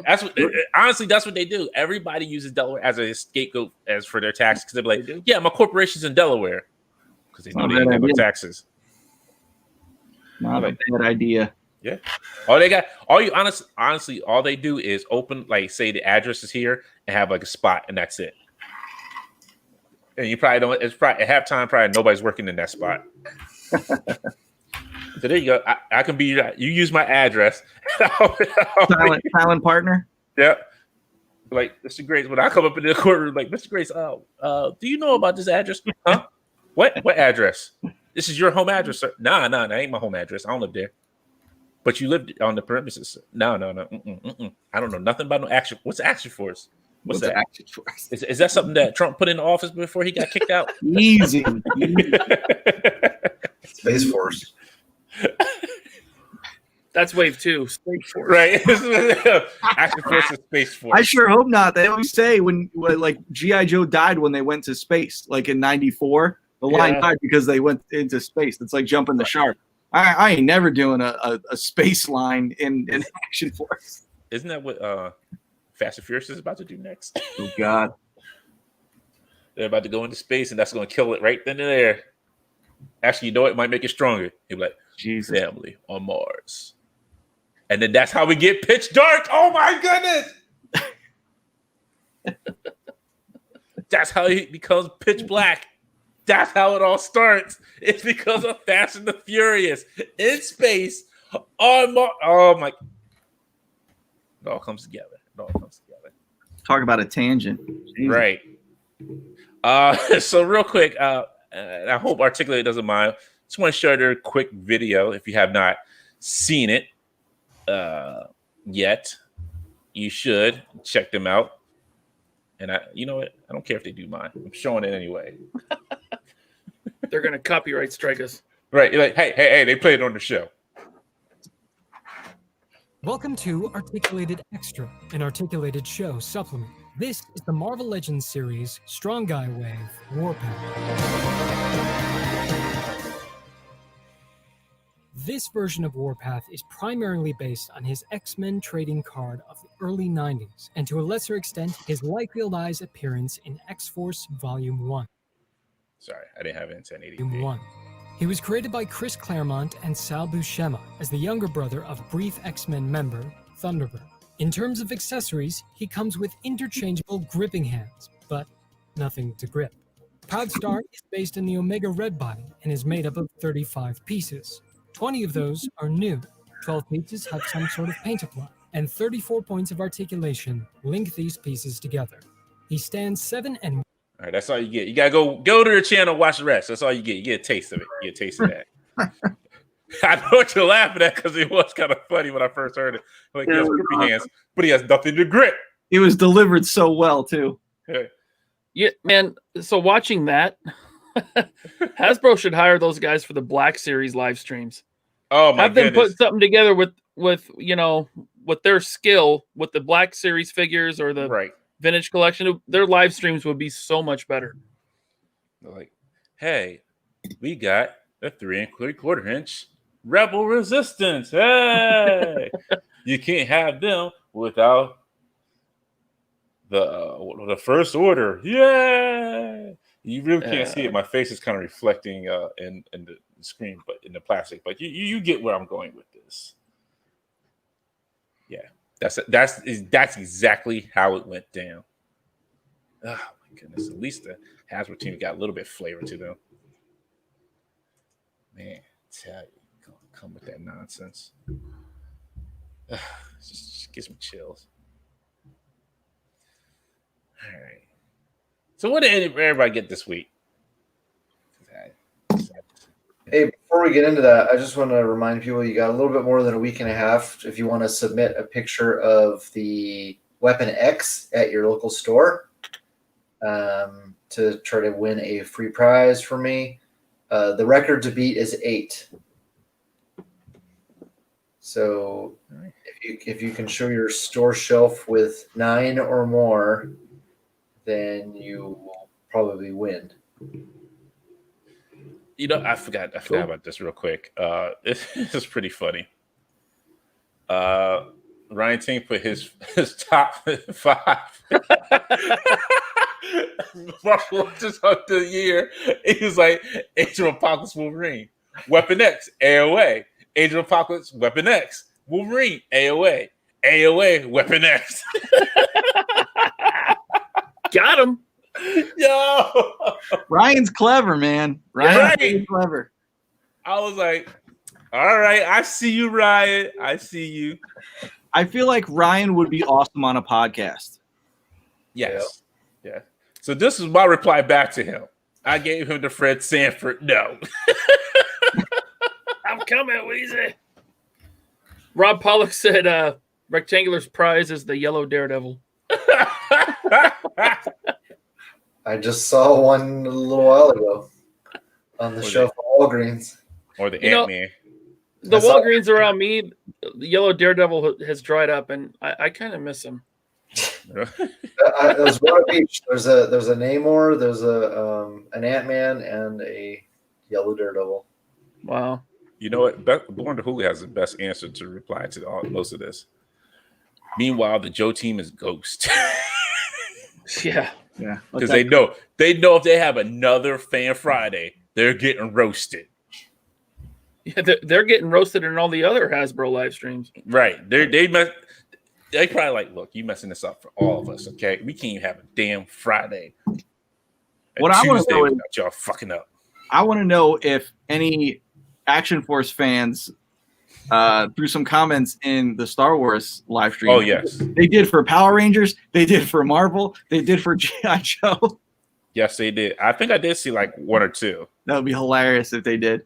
That's what, honestly, that's what they do. Everybody uses Delaware as a scapegoat as for their taxes because they're like, yeah, my corporation's in Delaware because they know they ain't got no taxes. Not a bad idea. Yeah. Honestly, all they do is open, like, say the address is here and have like a spot, and that's it. And you probably don't. It's probably at halftime. Probably nobody's working in that spot. So there you go. I can be. You use my address. Silent partner. Yeah. Like Mr. Grace, when I come up in the courtroom, like Mr. Grace, do you know about this address? Huh? What address? This is your home address, sir. Nah, that ain't my home address. I don't live there. But you lived on the premises, sir. No. I don't know nothing about no action. What's Action Force? What's that? Action Force? Is that something that Trump put in office before he got kicked out? Easy. Space Force. That's wave 2. Space Force. Right. Action Force is Space Force. I sure hope not. They always say when like G.I. Joe died when they went to space, like in '94. The line died because they went into space. It's like jumping the shark. I ain't never doing a space line in Action Force. Isn't that what Fast and Furious is about to do next? Oh God. They're about to go into space, and that's going to kill it right then and there. Actually, you know, it might make it stronger. You'll be like, Jesus. Family on Mars. And then that's how we get Pitch Dark. Oh, my goodness. That's how he becomes Pitch Black. That's how it all starts. It's because of Fast and the Furious in space on Mars. Oh, my. It all comes together. Talk about a tangent. Jesus. Right. So real quick, I hope Articulate doesn't mind. Just want to share their quick video. If you have not seen it yet, you should check them out. And you know what? I don't care if they do mine. I'm showing it anyway. They're gonna copyright strike us. Right. You're like, hey, they played it on the show. Welcome to Articulated Extra, an articulated show supplement. This is the Marvel Legends series Strong Guy Wave Warpath. This version of Warpath is primarily based on his X-Men trading card of the early 90s, and to a lesser extent, his Liefeld Eyes appearance in X-Force Volume 1. Sorry, I didn't have it in 1080. Volume 1. He was created by Chris Claremont and Sal Buscema as the younger brother of brief X-Men member Thunderbird. In terms of accessories, he comes with interchangeable gripping hands, but nothing to grip. Poudstar is based in the Omega Red body and is made up of 35 pieces. 20 of those are new, 12 pieces have some sort of paint applied, and 34 points of articulation link these pieces together. He stands 7 and... All right, that's all you get. You gotta go to the channel, watch the rest. That's all you get. You get a taste of it. You get a taste of that. I know what you're laughing at because it was kind of funny when I first heard it. Like, he has grippy hands, but he has nothing to grip. It was delivered so well too. Yeah, man. So watching that, Hasbro should hire those guys for the Black Series live streams. Oh my Have them put something together with with their skill with the Black Series figures or the vintage collection. Their live streams would be so much better. They're like, hey, we got a 3 3/4 inch Rebel Resistance. Hey, you can't have them without the First Order. Yeah, you really can't see it. My face is kind of reflecting in the screen, but in the plastic. But you get where I'm going with this. Yeah, that's exactly how it went down. Oh my goodness! At least the Hasbro team got a little bit of flavor to them. Man, tell you, gonna come with that nonsense. Just gives me chills. All right. So what did everybody get this week? Hey, before we get into that, I just want to remind people you got a little bit more than a week and a half if you want to submit a picture of the Weapon X at your local store to try to win a free prize for me. The record to beat is 8. So if you can show your store shelf with 9 or more, then you will probably win. You know, I forgot about this real quick. It's pretty funny. Ryan Ting put his top 5 Marvel Legends of the year. He was like Angel of Apocalypse Wolverine, Weapon X, AOA, Angel of Apocalypse, Weapon X, Wolverine, AOA, AOA, Weapon X. Got him. Yo, Ryan's clever, man. Ryan's really clever. I was like, all right, I see you, Ryan. I see you. I feel like Ryan would be awesome on a podcast. Yes. Yeah. So this is my reply back to him. I gave him the Fred Sanford no. I'm coming, Weezy. Rob Pollock said Rectangular's prize is the yellow Daredevil. I just saw one a little while ago on the shelf of Walgreens. Or the Ant-Man. The Walgreens around me, the yellow Daredevil has dried up, and I kind of miss him. There's one of each. There's a Namor, there's an Ant-Man, and a yellow Daredevil. Wow. You know what? Born to Hulu has the best answer to reply to most of this. Meanwhile, the Joe team is Ghost. Yeah. Yeah. Because they know if they have another Fan Friday, they're getting roasted. Yeah, they're getting roasted in all the other Hasbro live streams. Right. They probably like, look, you messing this up for all of us, okay? We can't even have a damn Friday. What I want to know is y'all fucking up. I want to know if any Action Force fans threw some comments in the Star Wars live stream. Oh, yes. They did for Power Rangers. They did for Marvel. They did for G.I. Joe. Yes, they did. I think I did see like 1 or 2. That would be hilarious if they did.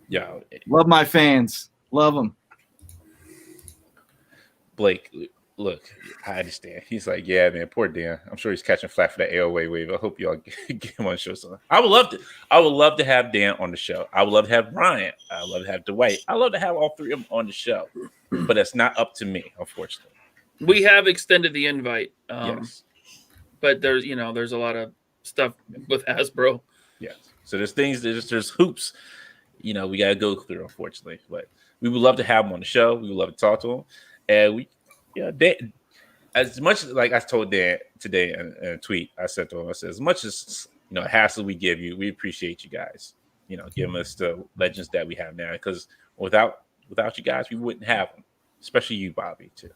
Yeah. Love my fans. Love them. Blake, look, I understand. He's like, yeah, man, poor Dan. I'm sure he's catching flack for that AOA wave. I hope y'all get him on the show soon. I would love to have Dan on the show. I would love to have Brian. I would love to have Dwight. I love to have all 3 of them on the show. But it's not up to me, unfortunately. We have extended the invite. Yes. But there's a lot of stuff with Hasbro. Yes. So there's hoops, we gotta go through, unfortunately. But we would love to have him on the show. We would love to talk to him. And Dan, as much like I told Dan today in a tweet, I said to him, I said, as much as hassle we give you, we appreciate you guys, giving us the legends that we have now. Because without you guys, we wouldn't have them. Especially you, Bobby, too,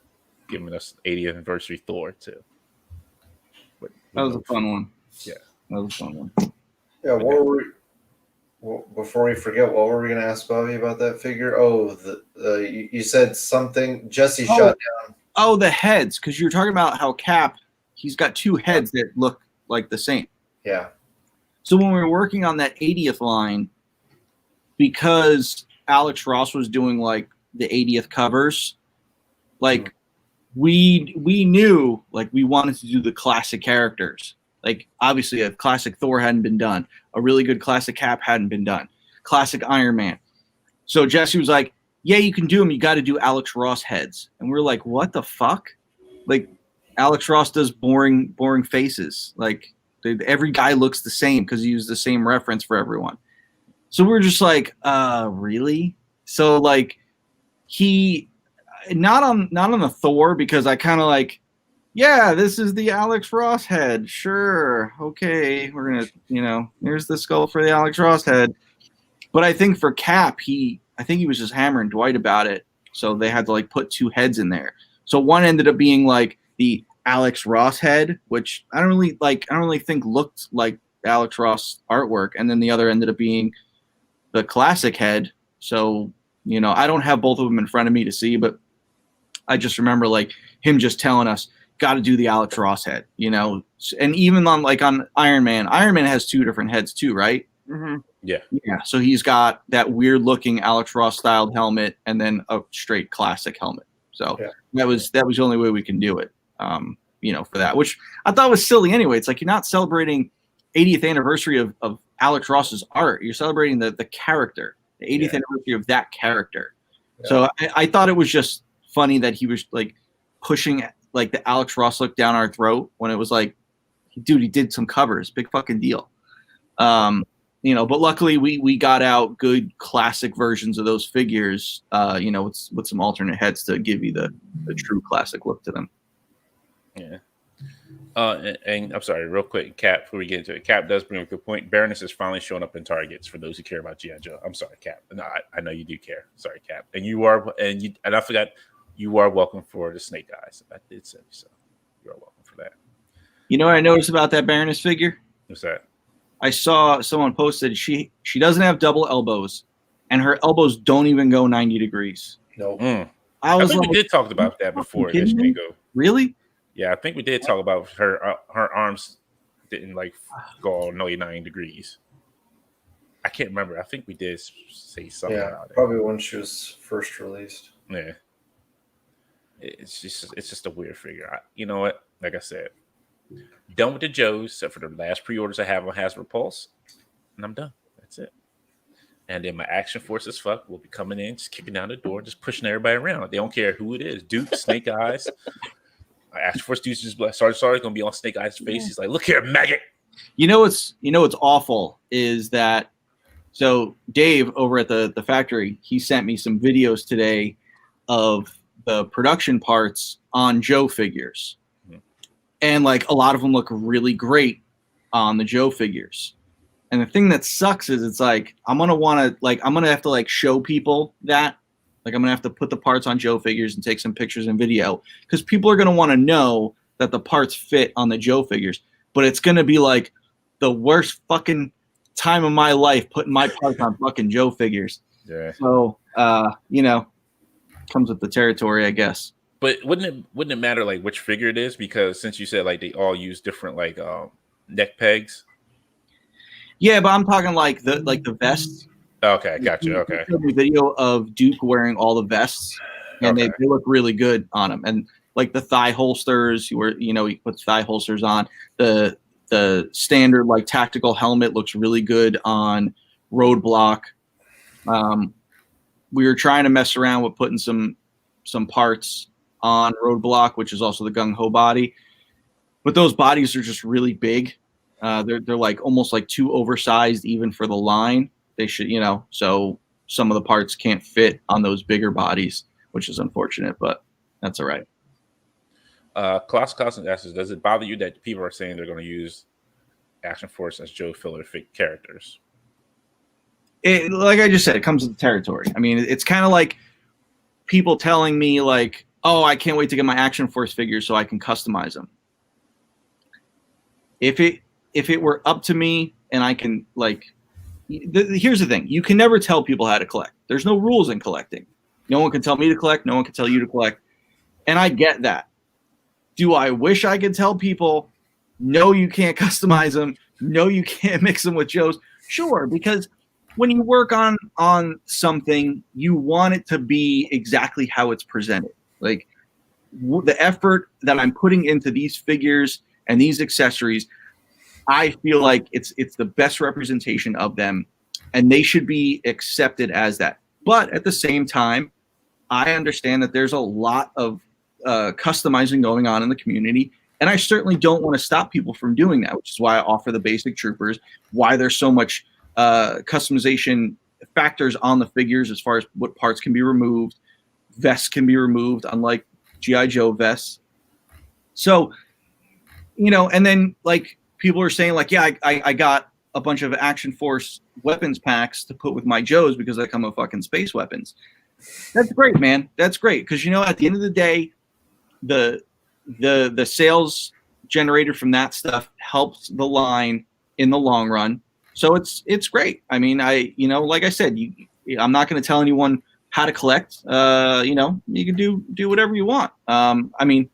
giving us 80th anniversary Thor too. But That was a fun one. Yeah, that was a fun one. Yeah, before we forget, what were we going to ask Bobby about that figure? Oh, you said something. Jesse shot down. Oh, the heads, because you were talking about how Cap, he's got 2 heads that look like the same. Yeah. So when we were working on that 80th line, because Alex Ross was doing like the 80th covers, like we knew like we wanted to do the classic characters. Like obviously a classic Thor hadn't been done. A really good classic Cap hadn't been done. Classic Iron Man. So Jesse was like, yeah, you can do them. You got to do Alex Ross heads. And we're like, what the fuck? Like Alex Ross does boring faces. Like every guy looks the same because he used the same reference for everyone. So we're just like, really? So like he not on the Thor, because I kind of like, yeah, this is the Alex Ross head. Sure. Okay. We're going to, here's the skull for the Alex Ross head. But I think for Cap, I think he was just hammering Dwight about it. So they had to like put 2 heads in there. So one ended up being like the Alex Ross head, which I don't really think looked like Alex Ross artwork. And then the other ended up being the classic head. So, I don't have both of them in front of me to see, but I just remember like him just telling us, got to do the Alex Ross head, you know, and even on Iron Man has 2 different heads too, right? Mm-hmm. Yeah. Yeah. So he's got that weird looking Alex Ross styled helmet and then a straight classic helmet. So that was the only way we can do it, you know, for that, which I thought was silly anyway. It's like you're not celebrating 80th anniversary of Alex Ross's art. You're celebrating the character, the 80th anniversary of that character. Yeah. So I thought it was just funny that he was like pushing like the Alex Ross look down our throat when it was like, dude, he did some covers, big fucking deal. You know, but luckily we got out good classic versions of those figures, you know, with some alternate heads to give you the true classic look to them. Yeah. And I'm sorry, real quick, Cap, before we get into it, Cap does bring up a good point. Baroness is finally showing up in Targets for those who care about G.I. Joe. I'm sorry, Cap. No, I know you do care. Sorry, Cap. And I forgot you are welcome for the Snake Eyes. I did say so. You are welcome for that. You know what I noticed about that Baroness figure? What's that? I saw someone posted she doesn't have double elbows, and her elbows don't even go 90 degrees. No. I think we did talk about that before. Really? Yeah, I think we did talk about her arms didn't like go all 90 degrees. I can't remember. I think we did say something about it. Probably when she was first released. Yeah. It's just a weird figure. You know what? Like I said, done with the Joes, except for the last pre-orders I have on Hasbro Pulse, and I'm done. That's it. And then my Action Force as fuck will be coming in, just kicking down the door, just pushing everybody around. They don't care who it is. Duke, Snake Eyes. Action Force dude's just like, sorry, gonna be on Snake Eyes' face. He's like, look here, maggot. You know what's awful is that so Dave over at the factory, he sent me some videos today of the production parts on Joe figures. And like a lot of them look really great on the Joe figures. And the thing that sucks is it's like I'm gonna have to like show people that. Like I'm gonna have to put the parts on Joe figures and take some pictures and video because people are gonna want to know that the parts fit on the Joe figures. But it's gonna be like the worst fucking time of my life putting my parts on fucking Joe figures. Yeah. So you know, comes with the territory, I guess. But wouldn't it matter like which figure it is? Because since you said like they all use different like neck pegs. Yeah, but I'm talking like the vests. Okay, gotcha. Okay. A video of Duke wearing all the vests, and they look really good on him. And like the thigh holsters, he puts thigh holsters on. The standard like tactical helmet looks really good on Roadblock. We were trying to mess around with putting some parts on Roadblock, which is also the gung ho body, but those bodies are just really big. They're like almost like too oversized even for the line. They should, so some of the parts can't fit on those bigger bodies, which is unfortunate, but that's all right. Klaus Cousins asks, does it bother you that people are saying they're going to use Action Force as Joe filler fake characters? Like I just said, it comes with the territory. I mean, it's kind of like people telling me like, oh, I can't wait to get my Action Force figures so I can customize them. If it were up to me and I can here's the thing. You can never tell people how to collect. There's no rules in collecting. No one can tell me to collect. No one can tell you to collect. And I get that. Do I wish I could tell people, no, you can't customize them. No, you can't mix them with Joe's. Sure, because when you work on something, you want it to be exactly how it's presented. Like the effort that I'm putting into these figures and these accessories, I feel like it's the best representation of them, and they should be accepted as that. But at the same time, I understand that there's a lot of customizing going on in the community, and I certainly don't want to stop people from doing that, which is why I offer the basic troopers, why there's so much customization factors on the figures as far as what parts can be removed, vests can be removed, unlike G.I. Joe vests. So, and then like people are saying like, yeah, I got a bunch of Action Force weapons packs to put with my Joes because they come with fucking space weapons. That's great, man. That's great. Because, at the end of the day, the sales generated from that stuff helps the line in the long run. So it's great. I mean, like I said, I'm not going to tell anyone how to collect. You can do whatever you want. I mean,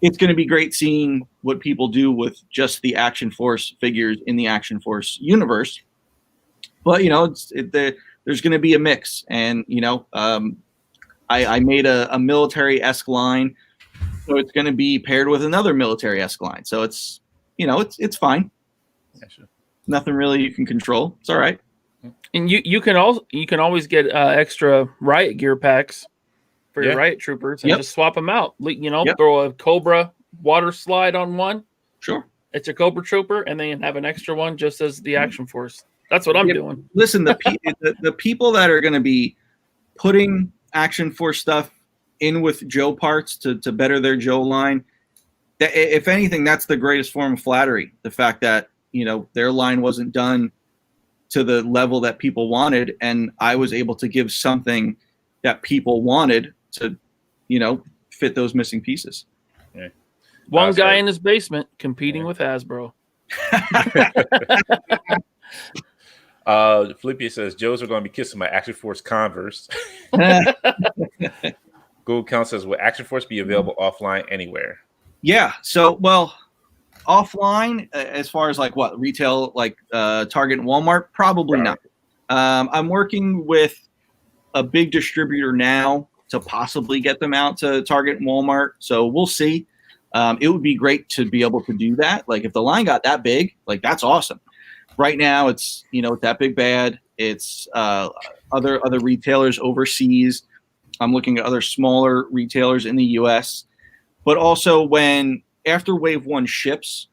it's going to be great seeing what people do with just the Action Force figures in the Action Force universe. But there's going to be a mix, and I made a military-esque line, so it's going to be paired with another military-esque line. So it's it's fine. Yeah, sure. Nothing really you can control. It's all right. And you can always get extra riot gear packs for your riot troopers and just swap them out. Throw a Cobra water slide on one. Sure. It's a Cobra trooper, and then have an extra one just as the Action Force. That's what I'm doing. Listen, the people that are going to be putting Action Force stuff in with Joe parts to better their Joe line, if anything, that's the greatest form of flattery. The fact that their line wasn't done to the level that people wanted, and I was able to give something that people wanted to fit those missing pieces. Yeah. One guy in his basement competing with Hasbro. Felipe says Joe's are going to be kissing my Action Force Converse. Google Count says, will Action Force be available offline anywhere? Yeah. So, offline, as far as like what retail, like Target and Walmart, probably not. I'm working with a big distributor now to possibly get them out to Target and Walmart. So we'll see. It would be great to be able to do that. Like if the line got that big, like that's awesome. Right now, it's it's that big bad. It's other retailers overseas. I'm looking at other smaller retailers in the U.S. But also, after Wave 1 ships,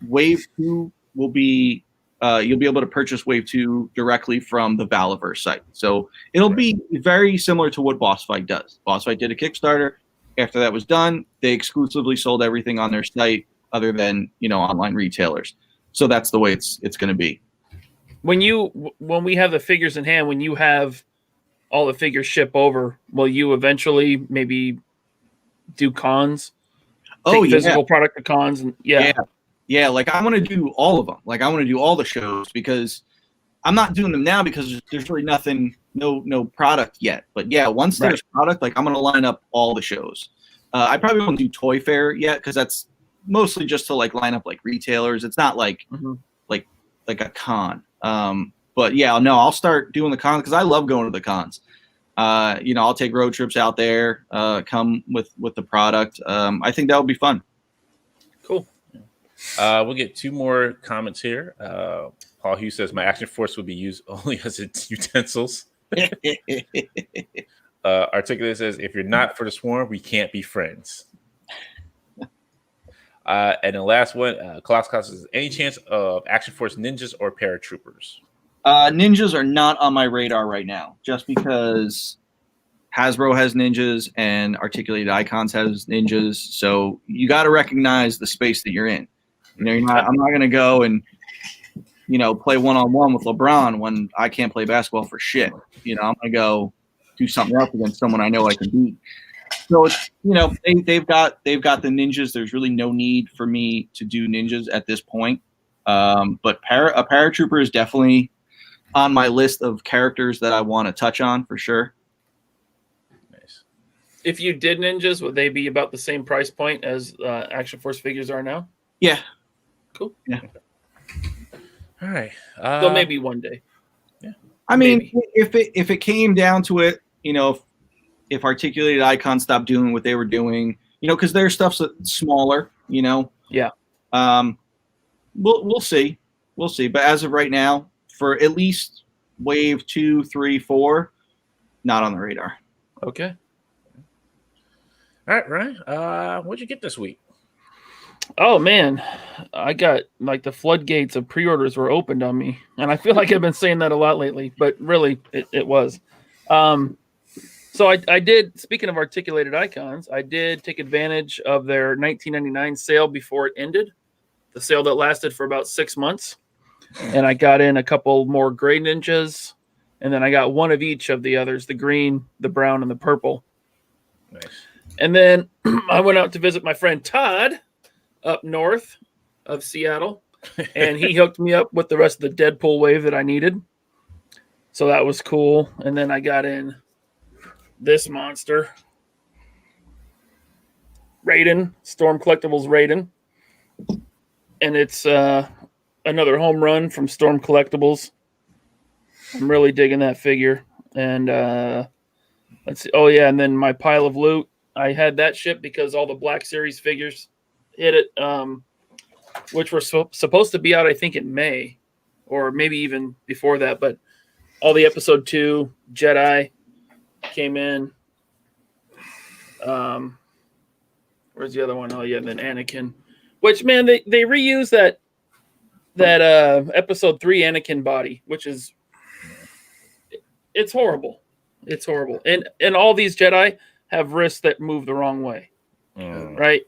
Wave 2 will be you'll be able to purchase Wave 2 directly from the Valiverse site. So it'll be very similar to what Boss Fight does. Boss Fight did a Kickstarter. After that was done, they exclusively sold everything on their site, other than online retailers. So that's the way it's going to be. When we have the figures in hand, when you have all the figures ship over, will you eventually maybe do cons? Physical product to cons, and like I want to do all of them. Like I want to do all the shows, because I'm not doing them now because there's really nothing, no product yet. But once there's product, like I'm going to line up all the shows. I probably won't do Toy Fair yet, because that's mostly just to like line up like retailers. It's not like like a con. But I'll start doing the cons because I love going to the cons. I'll take road trips out there, come with the product. I think that would be fun. Cool. We'll get two more comments here. Paul Hughes says, my Action Force will be used only as its utensils. Articulate says, if you're not for the swarm, we can't be friends. And the last one, Klaus says, any chance of Action Force ninjas or paratroopers? Ninjas are not on my radar right now, just because Hasbro has ninjas and Articulated Icons has ninjas. So you got to recognize the space that you're in. I'm not going to go and play one-on-one with LeBron when I can't play basketball for shit. I'm going to go do something else against someone I know I can beat. So it's, they've got the ninjas. There's really no need for me to do ninjas at this point. But a paratrooper is definitely on my list of characters that I want to touch on for sure. Nice. If you did ninjas, would they be about the same price point as Action Force figures are now? Yeah. Cool. Yeah. All right. So maybe one day. Yeah. I mean, if it came down to it, if Articulated Icons stopped doing what they were doing, because their stuff's smaller, Yeah. We'll see. We'll see. But as of right now, for at least Wave 2, 3, 4, not on the radar. Okay. All right, Ryan. What'd you get this week? Oh man, I got like the floodgates of pre-orders were opened on me, and I feel like I've been saying that a lot lately, but really it was. So I did. Speaking of Articulated Icons, I did take advantage of their $19.99 sale before it ended. The sale that lasted for about 6 months, and I got in a couple more gray ninjas, and then I got one of each of the others: the green, the brown, and the purple. Nice. And then I went out to visit my friend Todd up north of Seattle, and he hooked me up with the rest of the Deadpool wave that I needed. So that was cool. And then I got in this monster. Raiden, Storm Collectibles Raiden. And it's another home run from Storm Collectibles. I'm really digging that figure. And let's see. Oh, yeah. And then my pile of loot. I had that shipped because all the Black Series figures hit it, which were supposed to be out, I think, in May. Or maybe even before that. But all the Episode 2 Jedi came in. Where's the other one? Oh, yeah. And then Anakin. Which, man, they reuse that Episode 3 Anakin body, which is... It's horrible. It's horrible. And all these Jedi have wrists that move the wrong way. Right?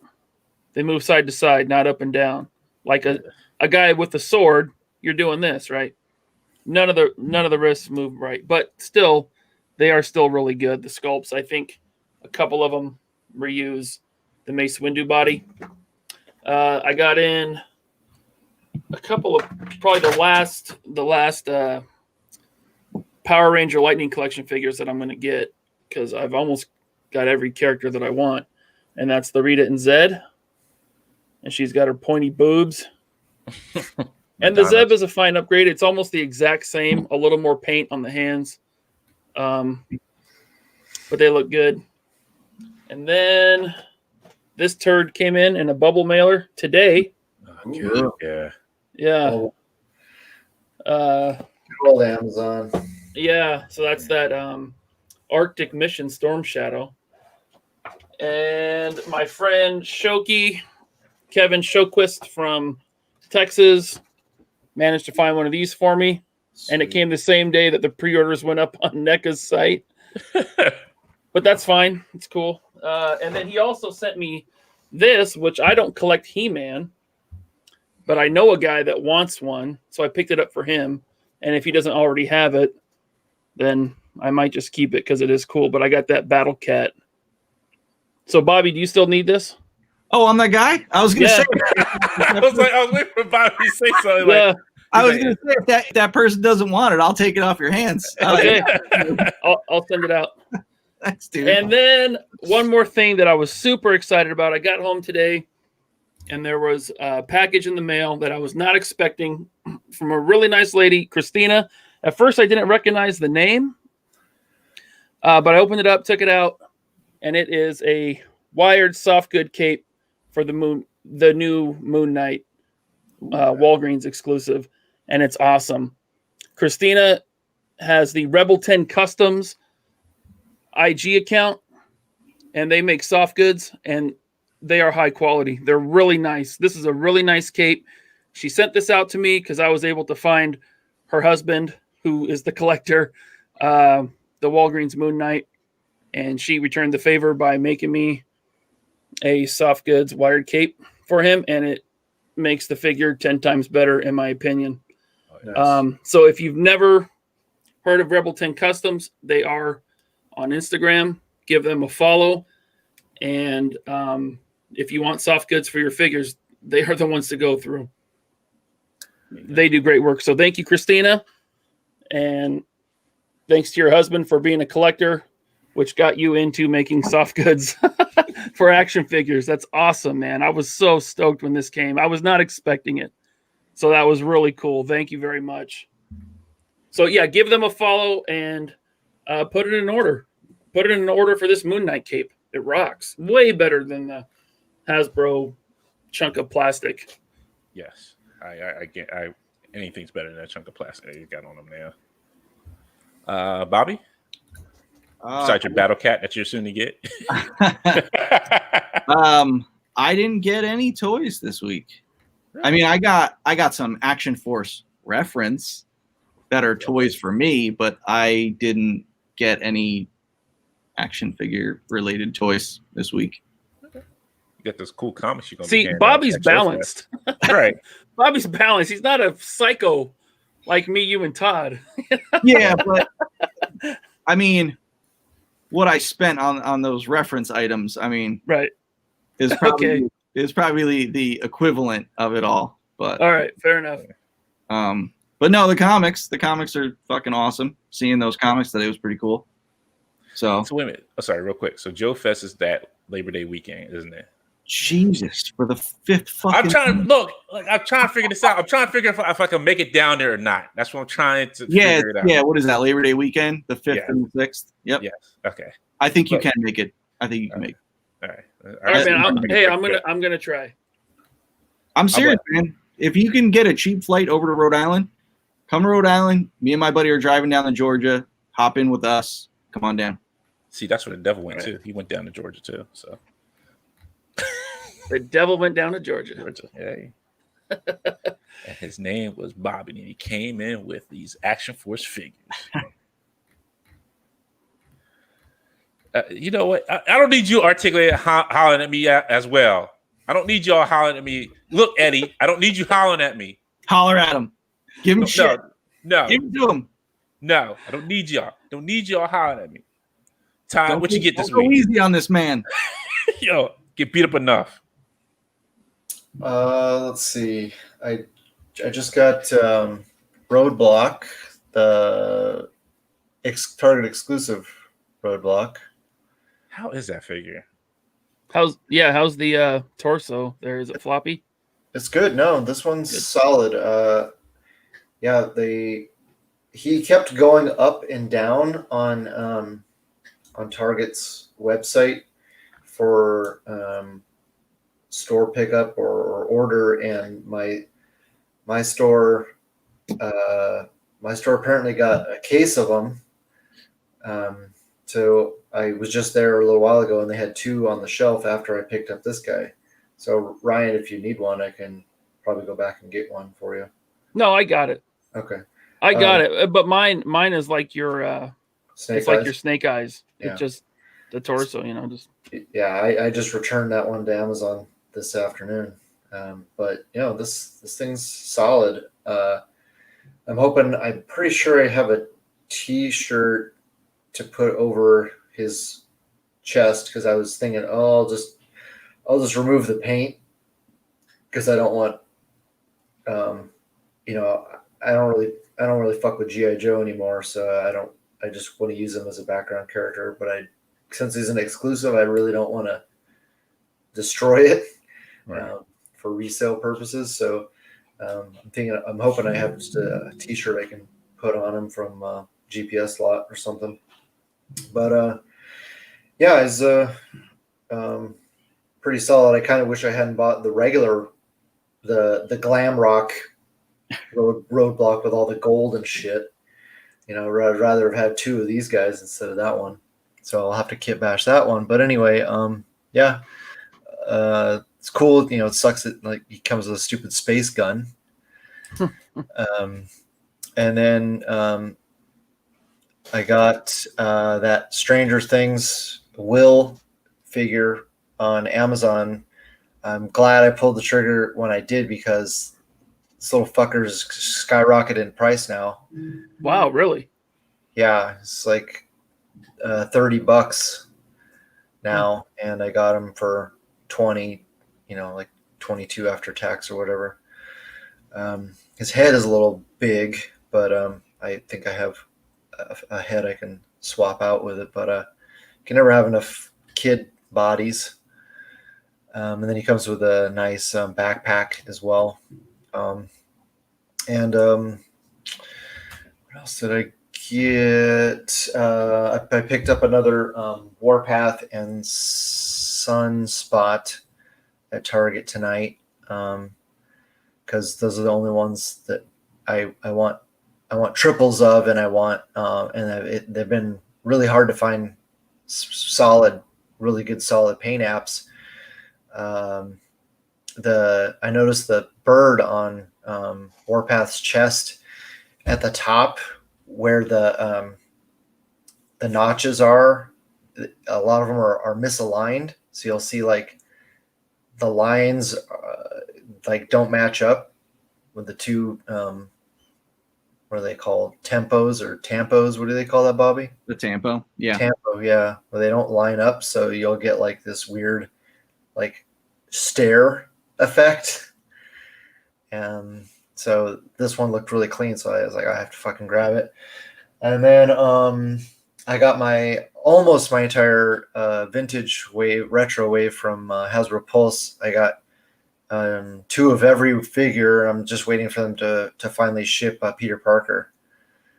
They move side to side, not up and down. Like a guy with a sword, you're doing this, right? None of the wrists move right. But still, they are still really good. The sculpts, I think a couple of them reuse the Mace Windu body. I got in a couple of probably the last Power Ranger Lightning Collection figures that I'm going to get because I've almost got every character that I want, and that's the Rita and Zed, and she's got her pointy boobs. And the Zeb is a fine upgrade. It's almost the exact same, a little more paint on the hands, but they look good. And then this turd came in a bubble mailer today. Oh, yeah. Yeah. Old Amazon. Yeah, so that's that Arctic Mission Storm Shadow. And my friend Kevin Shoquist from Texas, managed to find one of these for me. Sweet. And it came the same day that the pre-orders went up on NECA's site. But that's fine. It's cool. And then he also sent me this, which I don't collect He-Man, but I know a guy that wants one, so I picked it up for him. And if he doesn't already have it, then I might just keep it because it is cool. But I got that Battle Cat. So, Bobby, do you still need this? Oh, I'm that guy? I was going to say. I was waiting for Bobby to say something. Yeah. I was going to say, if that person doesn't want it, I'll take it off your hands. Okay. I'll send it out. Thanks, dude. And then one more thing that I was super excited about. I got home today, and there was a package in the mail that I was not expecting from a really nice lady, Christina. At first, I didn't recognize the name, but I opened it up, took it out, and it is a wired soft good cape for the new Moon Knight Walgreens exclusive, and it's awesome. Christina has the Rebel 10 Customs IG account, and they make soft goods, and they are high quality. They're really nice. This is a really nice cape. She sent this out to me because I was able to find her husband, who is the collector, the Walgreens Moon Knight, and she returned the favor by making me a soft goods wired cape for him, and it makes the figure 10 times better, in my opinion. Oh, nice. So if you've never heard of Rebel 10 Customs, they are on Instagram. Give them a follow, and if you want soft goods for your figures, they are the ones to go through. They do great work. So thank you, Christina. And thanks to your husband for being a collector, which got you into making soft goods for action figures. That's awesome, man. I was so stoked when this came. I was not expecting it. So that was really cool. Thank you very much. So yeah, give them a follow and put it in order. Put it in order for this Moon Knight cape. It rocks. Way better than the Hasbro chunk of plastic. Yes. Anything's better than that chunk of plastic that you got on them now. Bobby? Besides your Battle Cat that you're soon to get? I didn't get any toys this week. Really? I mean, I got some Action Force reference that are toys for me, but I didn't get any action figure related toys this week. You got those cool comics you're gonna see. Bobby's balanced, right? Bobby's balanced. He's not a psycho like me, you, and Todd. Yeah, but I mean, what I spent on those reference items, I mean, right, is probably is probably the equivalent of it all. But all right, fair enough. But no, the comics are fucking awesome. Seeing those comics today was pretty cool. So wait a minute. Oh, sorry, real quick. So Joe Fest is that Labor Day weekend, isn't it? Jesus, for the fifth fucking. I'm trying to look. Like, I'm trying to figure this out. I'm trying to figure if I can make it down there or not. That's what I'm trying to figure it out. Yeah. What is that? Labor Day weekend, the 5th and the 6th. Yep. Yes. Okay. I think you can make it. I think you can make it. All right. All right, man. I'm gonna try. I'm serious, man. If you can get a cheap flight over to Rhode Island, come to Rhode Island. Me and my buddy are driving down to Georgia. Hop in with us. Come on down. See, that's where the devil went too. He went down to Georgia too. So the devil went down to Georgia. Hey. And his name was Bobby, and he came in with these Action Force figures. You know what? I don't need you articulating hollering at me as well. I don't need y'all hollering at me. Look, Eddie, I don't need you hollering at me. Holler at him. Give him shit. No. Give it to him. No, I don't need y'all. Don't need y'all hollering at me. Ty, what you get this week? Go easy on this man. Yo, get beat up enough. Let's see. I just got Roadblock, the Target exclusive Roadblock. How is that figure? How's the torso there? Is it floppy? It's good. No, this one's solid. He kept going up and down on Target's website for store pickup or order, and my store apparently got a case of them. So I was just there a little while ago, and they had 2 on the shelf after I picked up this guy. So Ryan, if you need one, I can probably go back and get one for you. No, I got it. Okay. I got it, but mine is like your like your snake eyes. Yeah. It's just the torso, just. Yeah, I just returned that one to Amazon this afternoon. But this thing's solid. I'm pretty sure I have a T-shirt to put over his chest, because I was thinking, I'll just remove the paint, because I don't want, I don't really fuck with G.I. Joe anymore, so I just want to use him as a background character. But since he's an exclusive, I really don't want to destroy it for resale purposes. So I'm hoping I have just a T-shirt I can put on him from GPS lot or something. But he's pretty solid. I kind of wish I hadn't bought the regular, the glam rock roadblock with all the gold and shit. I'd rather have had 2 of these guys instead of that one. So I'll have to kit bash that one. But anyway, it's cool. It sucks that he comes with a stupid space gun. And then I got that Stranger Things Will figure on Amazon. I'm glad I pulled the trigger when I did, because this little fucker's skyrocketed in price now. Wow, really? Yeah, it's like $30 now, and I got him for 20, like 22 after tax or whatever. His head is a little big, but I think I have a head I can swap out with it, but you can never have enough kid bodies. And then he comes with a nice backpack as well. And what else did I get? I picked up another Warpath and Sunspot at Target tonight, because those are the only ones that I want triples of, and I want they've been really hard to find really good solid paint apps. I noticed the bird on Warpath's chest at the top, where the notches are. A lot of them are misaligned, so you'll see like the lines don't match up with the 2 what are they called? Tempos or tampos? What do they call that, Bobby? The tampo. Yeah. Tampo, yeah. Well, they don't line up, so you'll get like this weird stare effect. And so this one looked really clean, so I was like, I have to fucking grab it. And then I got my almost my entire vintage wave, retro wave from Hasbro Pulse. I got 2 of every figure. I'm just waiting for them to finally ship Peter Parker.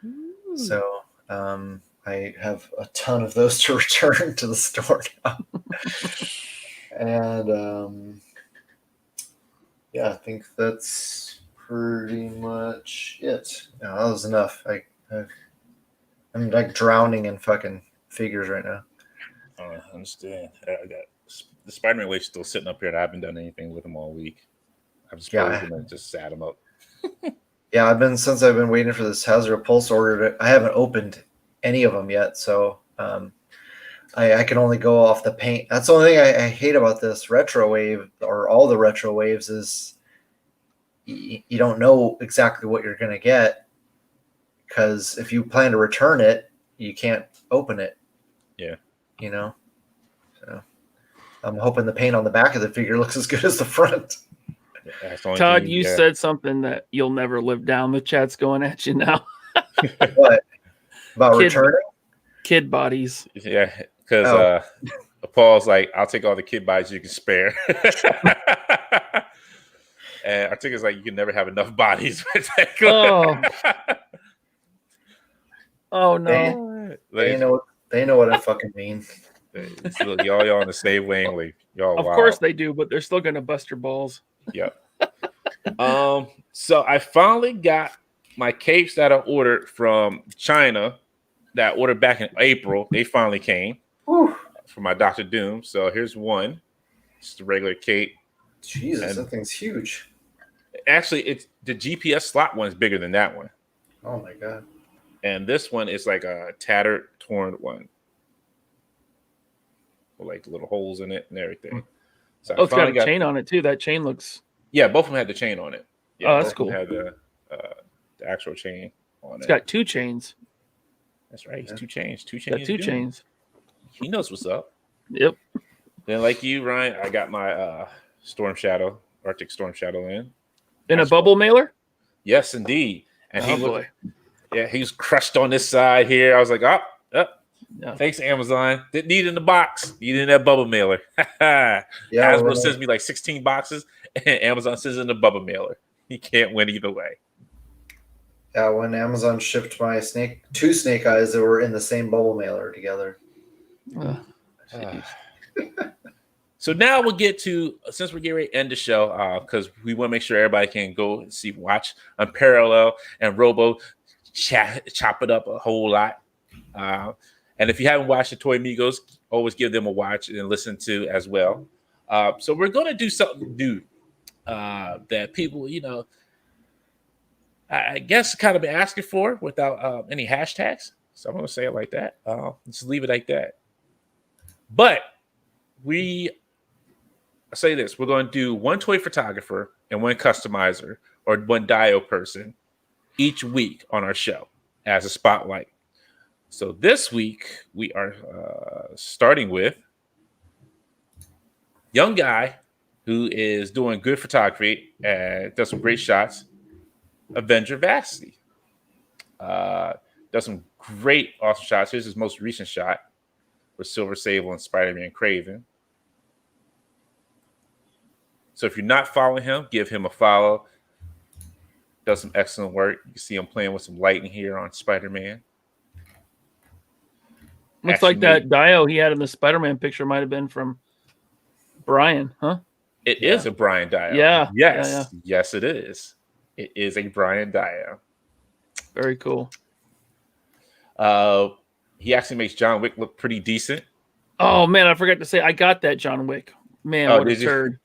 Ooh. So I have a ton of those to return to the store now. And yeah, I think that's pretty much it. Yeah, that was enough. I'm like drowning in fucking figures right now. I understand. I got the Spider-Man wave still sitting up here, and I haven't done anything with them all week. I've just posed them and just sat them up. Yeah, I've been waiting for this Hasbro Pulse order. I haven't opened any of them yet, so I can only go off the paint. That's the only thing I hate about this retro wave, or all the retro waves, is you don't know exactly what you're going to get, because if you plan to return it, you can't open it. Yeah. You know? So I'm hoping the paint on the back of the figure looks as good as the front. Todd, you said something that you'll never live down. The chat's going at you now. What? About returning? Kid bodies. Yeah, because Paul's like, I'll take all the kid bodies you can spare. And Artica's like, you can never have enough bodies. Oh no. They know what I fucking mean. Y'all on the same wavelength. Y'all, of course they do, but they're still gonna bust your balls. Yep. So I finally got my capes that I ordered from China, that I ordered back in April. They finally came for my Dr. Doom. So here's one. It's the regular cape. Jesus, that thing's huge. Actually, it's the GPS slot one is bigger than that one. Oh my god. And this one is like a tattered, torn one. With like little holes in it and everything. So it's got a chain on it too. That chain looks... Yeah, both of them had the chain on it. Yeah, that's cool. Had the actual chain on it. It's got 2 chains. That's right. It's 2 chains. 2 chains. Got 2 chains. He knows what's up. Yep. Then, like you, Ryan, I got my Arctic Storm Shadow in a bubble mailer. Yes, indeed. And boy. Yeah, he was crushed on this side here. I was like, thanks, Amazon. Didn't need it in the box. Need it in that bubble mailer. Hasbro sends me like 16 boxes, and Amazon sends it in the bubble mailer. He can't win either way. Yeah, when Amazon shipped my 2 snake eyes that were in the same bubble mailer together. So now we'll get to, since we're getting ready to end the show, because we want to make sure everybody can go and watch Unparallel and Robo chop it up a whole lot. And if you haven't watched the Toy Migos, always give them a watch and listen to as well. So we're going to do something new that people, I guess kind of been asking for without any hashtags. So I'm going to say it like that. Just leave it like that. But I say this, we're going to do one toy photographer and one customizer or one dio person each week on our show as a spotlight. So this week we are starting with young guy who is doing good photography and does some great shots, Avenger Vastly. Does some great awesome shots. Here's his most recent shot with Silver Sable and Spider-Man Kraven. So if you're not following him, give him a follow. Does some excellent work. You can see him playing with some lighting here on Spider-Man. Looks like that Dio he had in the Spider-Man picture might have been from Brian, huh? It is a Brian Dio. Yeah. Yes. Yes, it is. It is a Brian Dio. Very cool. He actually makes John Wick look pretty decent. Oh, man, I forgot to say, I got that John Wick. Man, what a turd.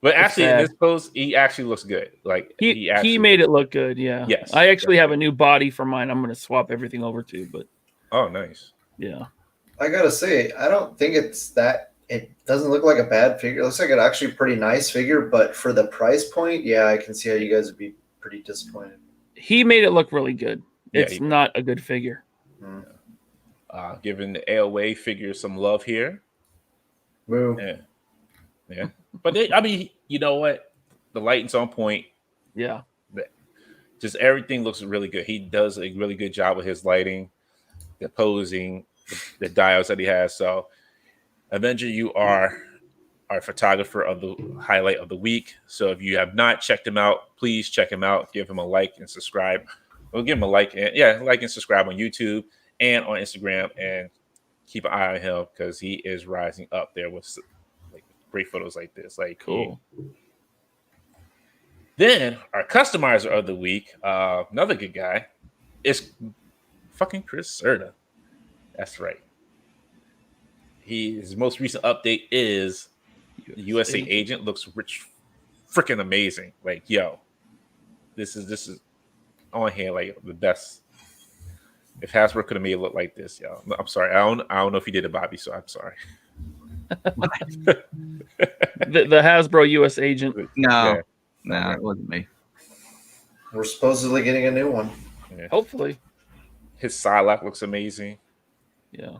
But actually, in this pose, he actually looks good. Like he made it look good. Yeah. Yes. I actually have a new body for mine. I'm going to swap everything over to. But oh, nice. Yeah. I gotta say, I don't think it's that. It doesn't look like a bad figure. It looks like an actually pretty nice figure. But for the price point, yeah, I can see how you guys would be pretty disappointed. He made it look really good. It's not a good figure. Giving the AOA figure some love here. Woo. Yeah. But you know what? The lighting's on point. Yeah. Just everything looks really good. He does a really good job with his lighting. the posing, the dials that he has. So, Avenger, you are our photographer of the highlight of the week. So if you have not checked him out, please check him out. Give him a like and subscribe. We'll give him a like and subscribe on YouTube and on Instagram, and keep an eye on him because he is rising up there with like great photos like this. Like Cool. Then our customizer of the week, another good guy, is fucking Chris Serta. That's right. His most recent update is USA Agent looks freaking amazing. Like, yo, this is on here like the best. If Hasbro could have made it look like this, yo, I'm sorry. I don't know if he did it, Bobby. So I'm sorry. The Hasbro US Agent. No, it wasn't me. We're supposedly getting a new one. Yeah. Hopefully. His Psylocke looks amazing. Yeah.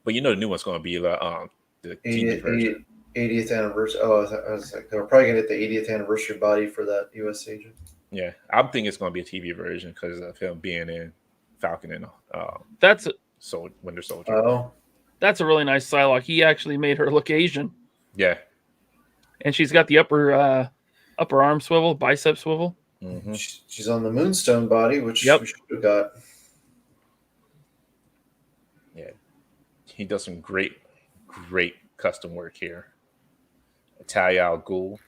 But you know the new one's going to be the TV version. 80th anniversary. Oh, I was like, they're probably going to get the 80th anniversary body for that US Agent. Yeah, I'm thinking it's going to be a TV version because of him being in Falcon and Winter Soldier. Oh, That's a really nice Psylocke. He actually made her look Asian. Yeah. And she's got the upper arm swivel, bicep swivel. Mm-hmm. she's on the Moonstone body, which we should have got. Yeah. He does some great custom work here. Talia al Ghul.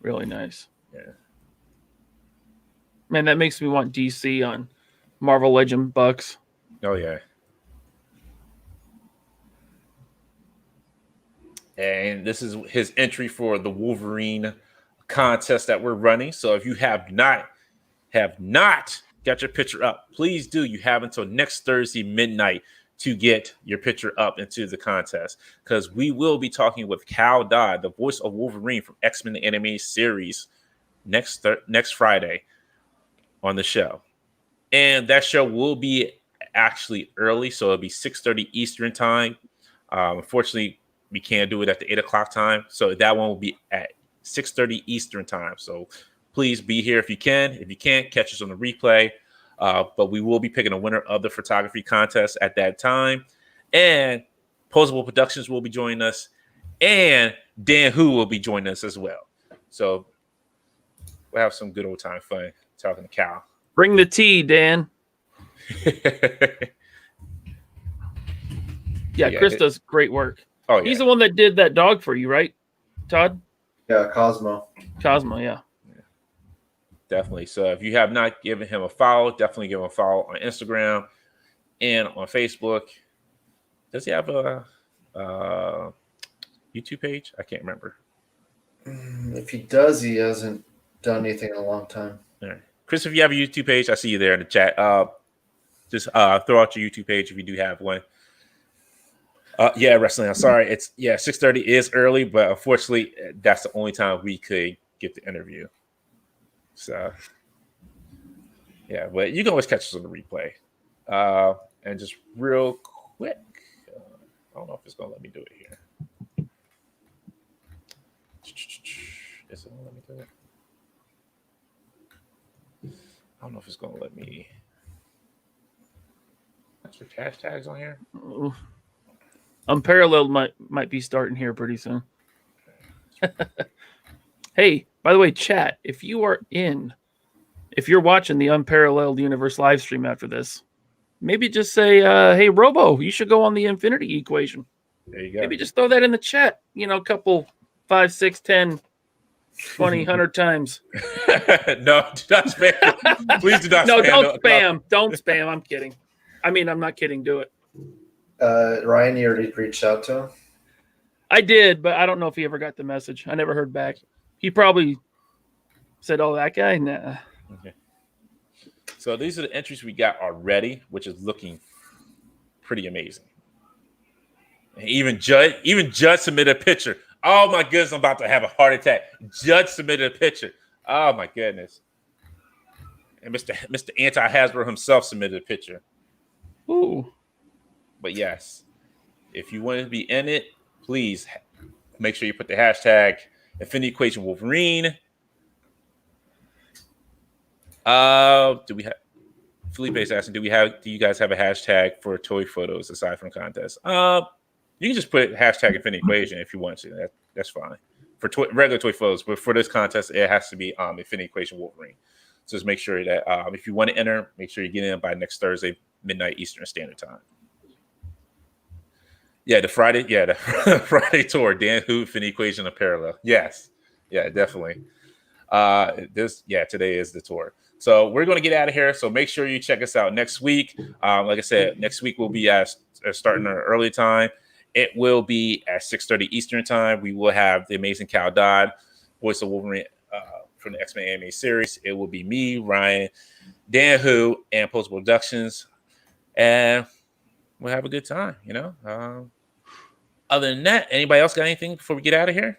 Really nice. Yeah. Man, that makes me want DC on Marvel Legend Bucks. Oh, yeah. And this is his entry for the Wolverine contest that we're running. So if you have not got your picture up, please do. You have until next Thursday midnight to get your picture up into the contest, because we will be talking with Cal Dodd, the voice of Wolverine from X-Men the Animated Series, next Friday on the show. And that show will be actually early, so it'll be 6:30 Eastern time. Unfortunately, we can't do it at the 8 o'clock time, so that one will be at 6:30 Eastern time. So please be here if you can. If you can't, catch us on the replay. But we will be picking a winner of the photography contest at that time. And Posable Productions will be joining us. And Dan Hu will be joining us as well. So we'll have some good old time fun talking to Cal. Bring the tea, Dan. Yeah, Chris does great work. Oh, yeah. He's the one that did that dog for you, right, Todd? Yeah, Cosmo, yeah. Definitely. So if you have not given him a follow, definitely give him a follow on Instagram and on Facebook. Does he have a YouTube page? I can't remember. If he does, he hasn't done anything in a long time. All right. Chris, if you have a YouTube page, I see you there in the chat. Just throw out your YouTube page if you do have one. Yeah, wrestling. I'm sorry. 6:30 is early, but unfortunately, that's the only time we could get the interview. So, yeah, but you can always catch us on the replay. And just real quick, I don't know if it's going to let me do it here. Is it going to let me do it? I don't know if it's going to let me. That's your hashtags on here. Unparalleled might be starting here pretty soon. Hey, by the way, chat, if you're watching the Unparalleled Universe live stream after this, maybe just say, hey, Robo, you should go on the Infinity Equation. There you go. Maybe just throw that in the chat, a couple 5, 6, 10, 20, 100 times. No, do not spam. Please do not no, spam. don't spam. No. Don't spam. I'm kidding. I mean, I'm not kidding. Do it. Ryan, you already reached out to him? I did, but I don't know if he ever got the message. I never heard back. He probably said, oh, that guy? Nah. Okay. So these are the entries we got already, which is looking pretty amazing. And even Judd submitted a picture. Oh, my goodness, I'm about to have a heart attack. Judd submitted a picture. Oh, my goodness. And Mr. Anti-Hasbro himself submitted a picture. Ooh. But yes, if you want to be in it, please make sure you put the hashtag Infinity Equation Wolverine. Do we have Felipe's asking, do you guys have a hashtag for toy photos aside from contests? You can just put hashtag Infinity Equation if you want to. That's fine. For regular toy photos, but for this contest, it has to be Infinity Equation Wolverine. So just make sure that if you want to enter, make sure you get in by next Thursday, midnight Eastern Standard Time. Yeah, the Friday tour, Dan Hoot, Infinity Equation, and Parallel. Yes, yeah, definitely. Today is the tour. So we're going to get out of here. So make sure you check us out next week. Like I said, next week we'll be starting at an early time. It will be at 6:30 Eastern Time. We will have the amazing Cal Dodd, voice of Wolverine from the X-Men anime series. It will be me, Ryan, Dan Who, and Post Productions. And we'll have a good time, you know. Other than that, anybody else got anything before we get out of here?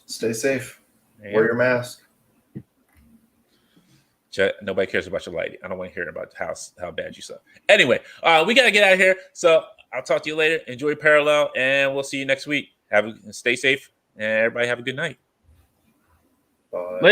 Stay safe. Wear your mask. Nobody cares about your lighting. I don't want to hear about how bad you suck. Anyway, we got to get out of here. So I'll talk to you later. Enjoy Parallel, and we'll see you next week. Stay safe, and everybody have a good night. Bye.